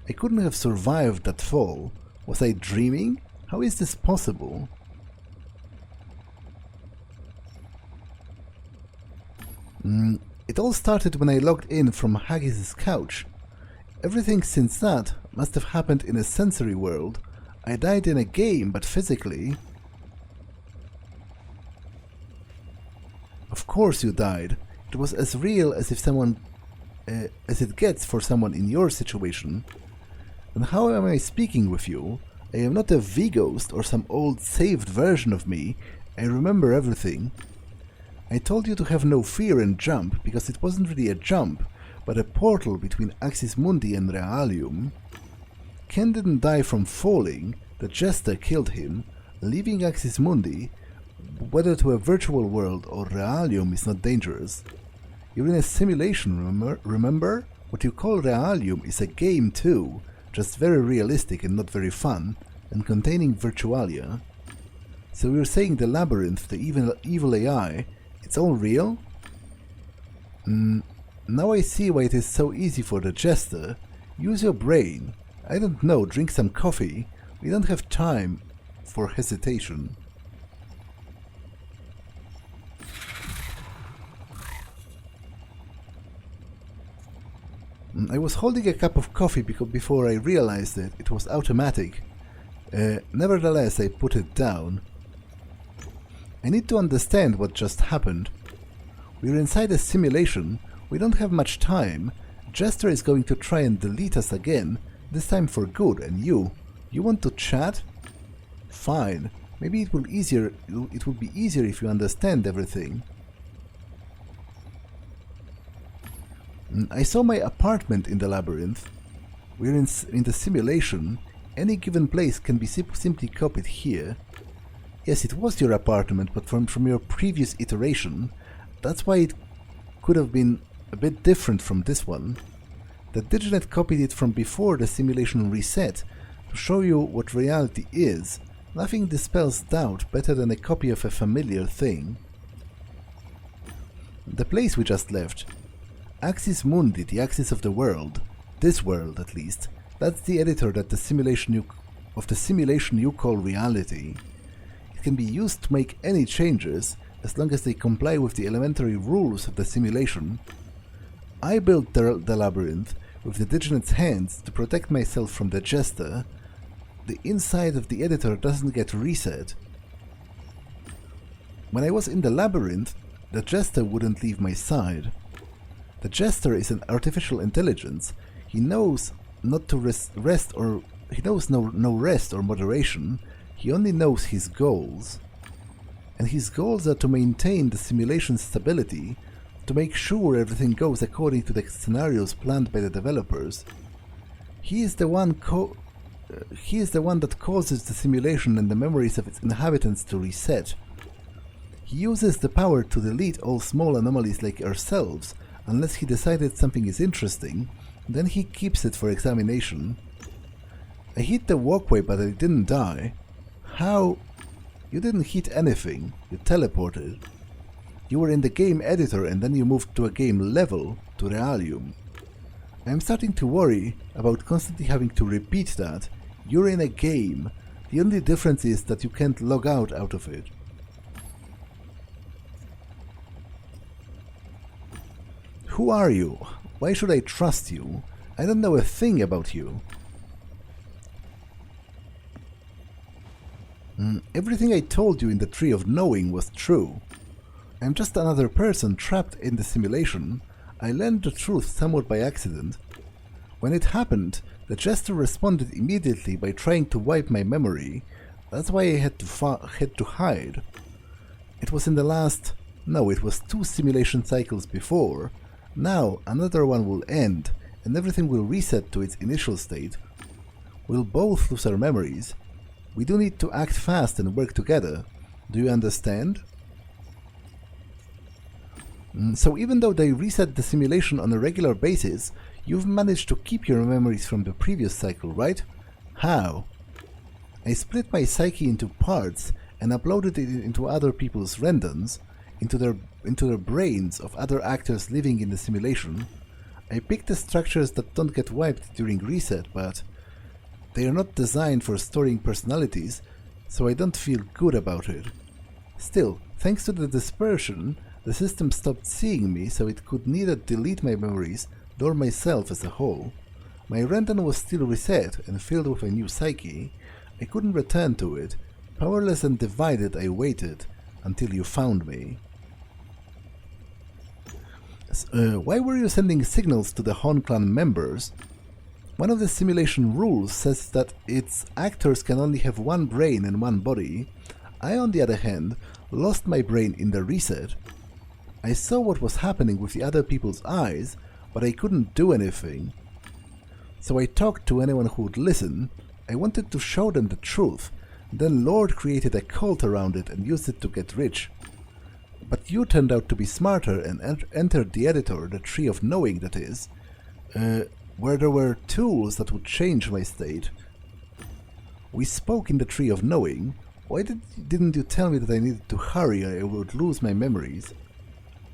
I couldn't have survived that fall. Was I dreaming? How is this possible? It all started when I logged in from Haggis's couch. Everything since that must have happened in a sensory world. I died in a game, but physically... Of course you died. It was as real as if someone... as it gets for someone in your situation. And how am I speaking with you? I am not a V-ghost or some old saved version of me. I remember everything. I told you to have no fear and jump, because it wasn't really a jump, but a portal between Axis Mundi and Realium. Ken didn't die from falling, the Jester killed him, leaving Axis Mundi. Whether to a virtual world or Realium is not dangerous. You're in a simulation, remember? What you call Realium is a game too, just very realistic and not very fun, and containing virtualia. So you're saying the labyrinth, the evil AI, it's all real? Now I see why it is so easy for the Jester. Use your brain. I don't know, drink some coffee. We don't have time for hesitation. I was holding a cup of coffee before I realized that it was automatic. Nevertheless, I put it down. I need to understand what just happened. We're inside a simulation. We don't have much time. Jester is going to try and delete us again, this time for good, and you want to chat? Fine. Maybe it will be easier if you understand everything. I saw my apartment in the labyrinth. We're in the simulation. Any given place can be simply copied here. Yes, it was your apartment, but from your previous iteration. That's why it could have been a bit different from this one. The Diginet copied it from before the simulation reset to show you what reality is. Nothing dispels doubt better than a copy of a familiar thing. The place we just left. Axis Mundi, the axis of the world. This world, at least. That's the editor that the simulation you call reality. It can be used to make any changes, as long as they comply with the elementary rules of the simulation. I built the labyrinth with the Diginet's hands to protect myself from the Jester. The inside of the editor doesn't get reset. When I was in the labyrinth, the Jester wouldn't leave my side. The Jester is an artificial intelligence. He knows not to he knows no rest or moderation. He only knows his goals. And his goals are to maintain the simulation's stability, to make sure everything goes according to the scenarios planned by the developers. He is the one that causes the simulation and the memories of its inhabitants to reset. He uses the power to delete all small anomalies like ourselves, unless he decided something is interesting, then he keeps it for examination. I hit the walkway, but I didn't die. How? You didn't hit anything, you teleported. You were in the game editor and then you moved to a game level, to Realium. I am starting to worry about constantly having to repeat that. You're in a game. The only difference is that you can't log out of it. Who are you? Why should I trust you? I don't know a thing about you. Everything I told you in the Tree of Knowing was true. I'm just another person trapped in the simulation. I learned the truth somewhat by accident. When it happened, the Jester responded immediately by trying to wipe my memory. That's why I had to hide. It was in the last... No, it was 2 simulation cycles before. Now another one will end, and everything will reset to its initial state. We'll both lose our memories. We do need to act fast and work together. Do you understand? So even though they reset the simulation on a regular basis, you've managed to keep your memories from the previous cycle, right? How? I split my psyche into parts and uploaded it into other people's rendons, into their brains of other actors living in the simulation. I picked the structures that don't get wiped during reset, but they are not designed for storing personalities, so I don't feel good about it. Still, thanks to the dispersion, the system stopped seeing me, so it could neither delete my memories nor myself as a whole. My random was still reset and filled with a new psyche. I couldn't return to it. Powerless and divided, I waited until you found me. Why were you sending signals to the Hon clan members? One of the simulation rules says that its actors can only have one brain and one body. I, on the other hand, lost my brain in the reset. I saw what was happening with the other people's eyes, but I couldn't do anything. So I talked to anyone who would listen. I wanted to show them the truth. Then Lord created a cult around it and used it to get rich. But you turned out to be smarter and entered the editor, the tree of knowing, that is, where there were tools that would change my state. We spoke in the tree of knowing. Why didn't you tell me that I needed to hurry or I would lose my memories?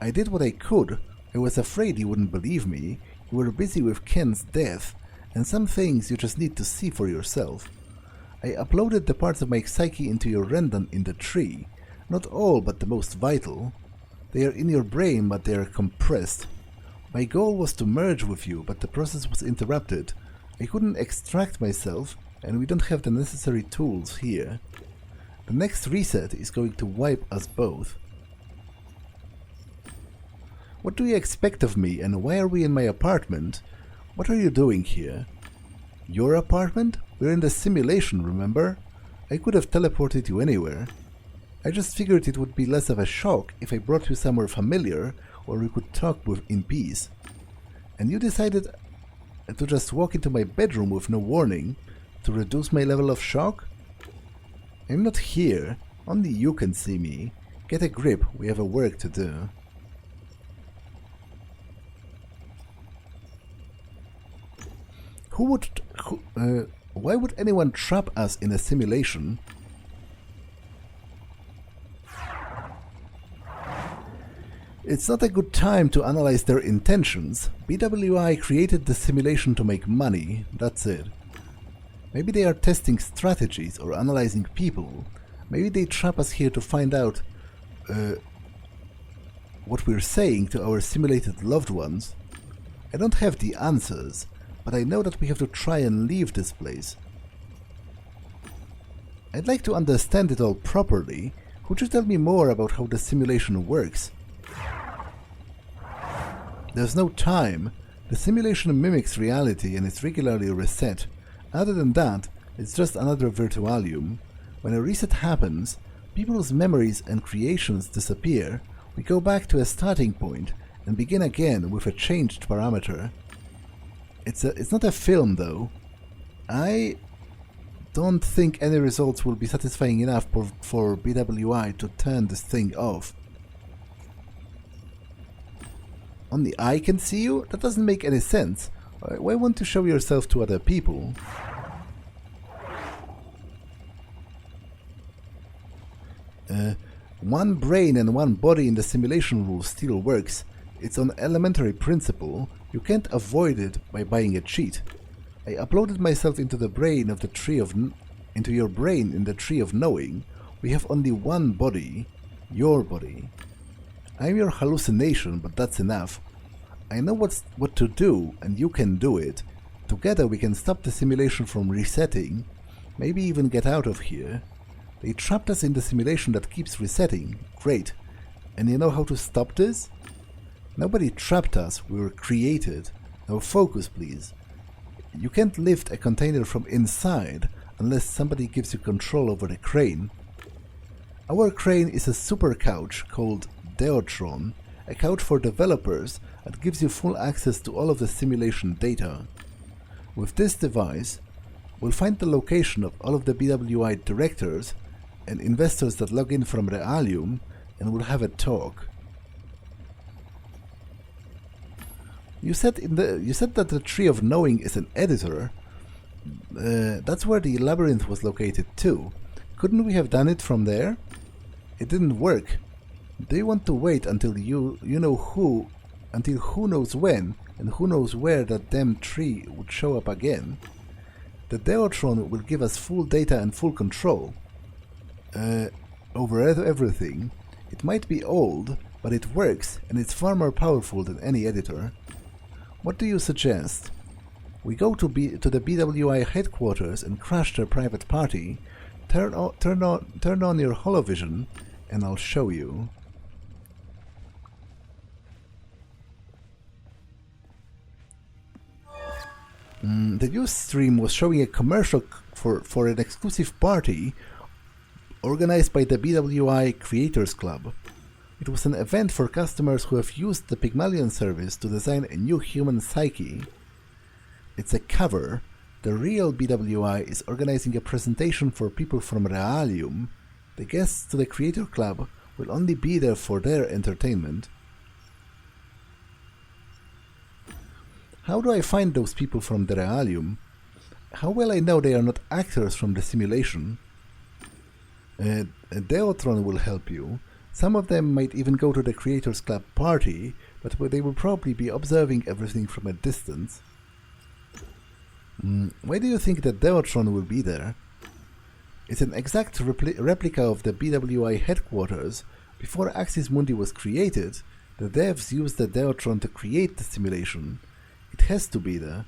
I did what I could. I was afraid you wouldn't believe me. You were busy with Ken's death, and some things you just need to see for yourself. I uploaded the parts of my psyche into your random in the tree. Not all, but the most vital. They are in your brain, but they are compressed. My goal was to merge with you, but the process was interrupted. I couldn't extract myself, and we don't have the necessary tools here. The next reset is going to wipe us both. What do you expect of me, and why are we in my apartment? What are you doing here? Your apartment? We're in the simulation, remember? I could have teleported you anywhere. I just figured it would be less of a shock if I brought you somewhere familiar where we could talk in peace. And you decided to just walk into my bedroom with no warning to reduce my level of shock? I'm not here. Only you can see me. Get a grip, we have a work to do. Why would anyone trap us in a simulation? It's not a good time to analyze their intentions. BWI created the simulation to make money, that's it. Maybe they are testing strategies or analyzing people. Maybe they trap us here to find out what we're saying to our simulated loved ones. I don't have the answers, but I know that we have to try and leave this place. I'd like to understand it all properly. Could you tell me more about how the simulation works? There's no time. The simulation mimics reality and is regularly reset. Other than that, it's just another virtualium. When a reset happens, people's memories and creations disappear. We go back to a starting point and begin again with a changed parameter. It's not a film, though. I don't think any results will be satisfying enough for BWI to turn this thing off. Only I can see you? That doesn't make any sense. Why won't you show yourself to other people? One brain and one body in the simulation rule still works. It's an elementary principle. You can't avoid it by buying a cheat. I uploaded myself into the brain of the tree of into your brain in the tree of knowing. We have only one body, your body. I'm your hallucination, but that's enough. I know what to do, and you can do it. Together we can stop the simulation from resetting, maybe even get out of here. They trapped us in the simulation that keeps resetting. Great. And you know how to stop this? Nobody trapped us, we were created. Now focus, please. You can't lift a container from inside unless somebody gives you control over the crane. Our crane is a super couch called Deotron, a couch for developers that gives you full access to all of the simulation data. With this device, we'll find the location of all of the BWI directors and investors that log in from Realium, and we'll have a talk. You said that the Tree of Knowing is an editor. That's where the labyrinth was located too. Couldn't we have done it from there? It didn't work. Do you want to wait until you know who until who knows when and who knows where that damn tree would show up again. The Deotron will give us full data and full control over everything. It might be old, but it works, and it's far more powerful than any editor. What do you suggest? We go to the BWI headquarters and crash their private party. Turn on your holovision, and I'll show you. The news stream was showing a commercial for an exclusive party organized by the BWI Creators Club. It was an event for customers who have used the Pygmalion service to design a new human psyche. It's a cover. The real BWI is organizing a presentation for people from Realium. The guests to the Creator Club will only be there for their entertainment. How do I find those people from the Realium? How will I know they are not actors from the simulation? Deotron will help you. Some of them might even go to the Creators Club party, but they will probably be observing everything from a distance. Why do you think that Deotron will be there? It's an exact replica of the BWI headquarters. Before Axis Mundi was created, the devs used the Deotron to create the simulation. It has to be there.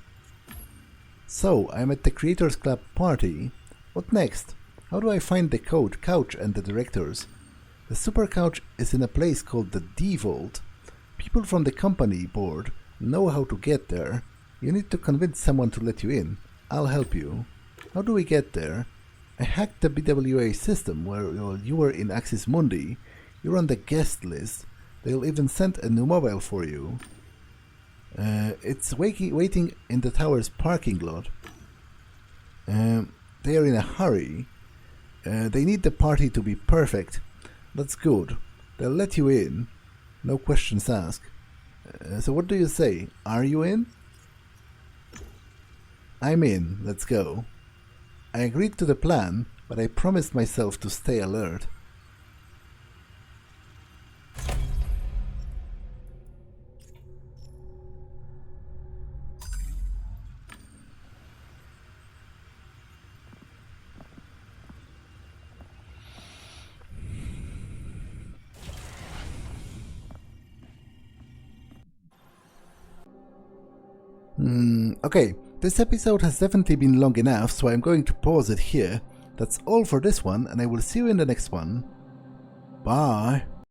So, I'm at the Creators Club party. What next? How do I find the couch and the directors? The super couch is in a place called the D-Vault. People from the company board know how to get there. You need to convince someone to let you in. I'll help you. How do we get there? I hacked the BWA system where you were in Axis Mundi. You're on the guest list. They'll even send a new mobile for you. It's waiting in the tower's parking lot. They are in a hurry. They need the party to be perfect. That's good. They'll let you in. No questions asked. So what do you say? Are you in? I'm in. Let's go. I agreed to the plan, but I promised myself to stay alert. Okay, this episode has definitely been long enough, so I'm going to pause it here. That's all for this one, and I will see you in the next one. Bye!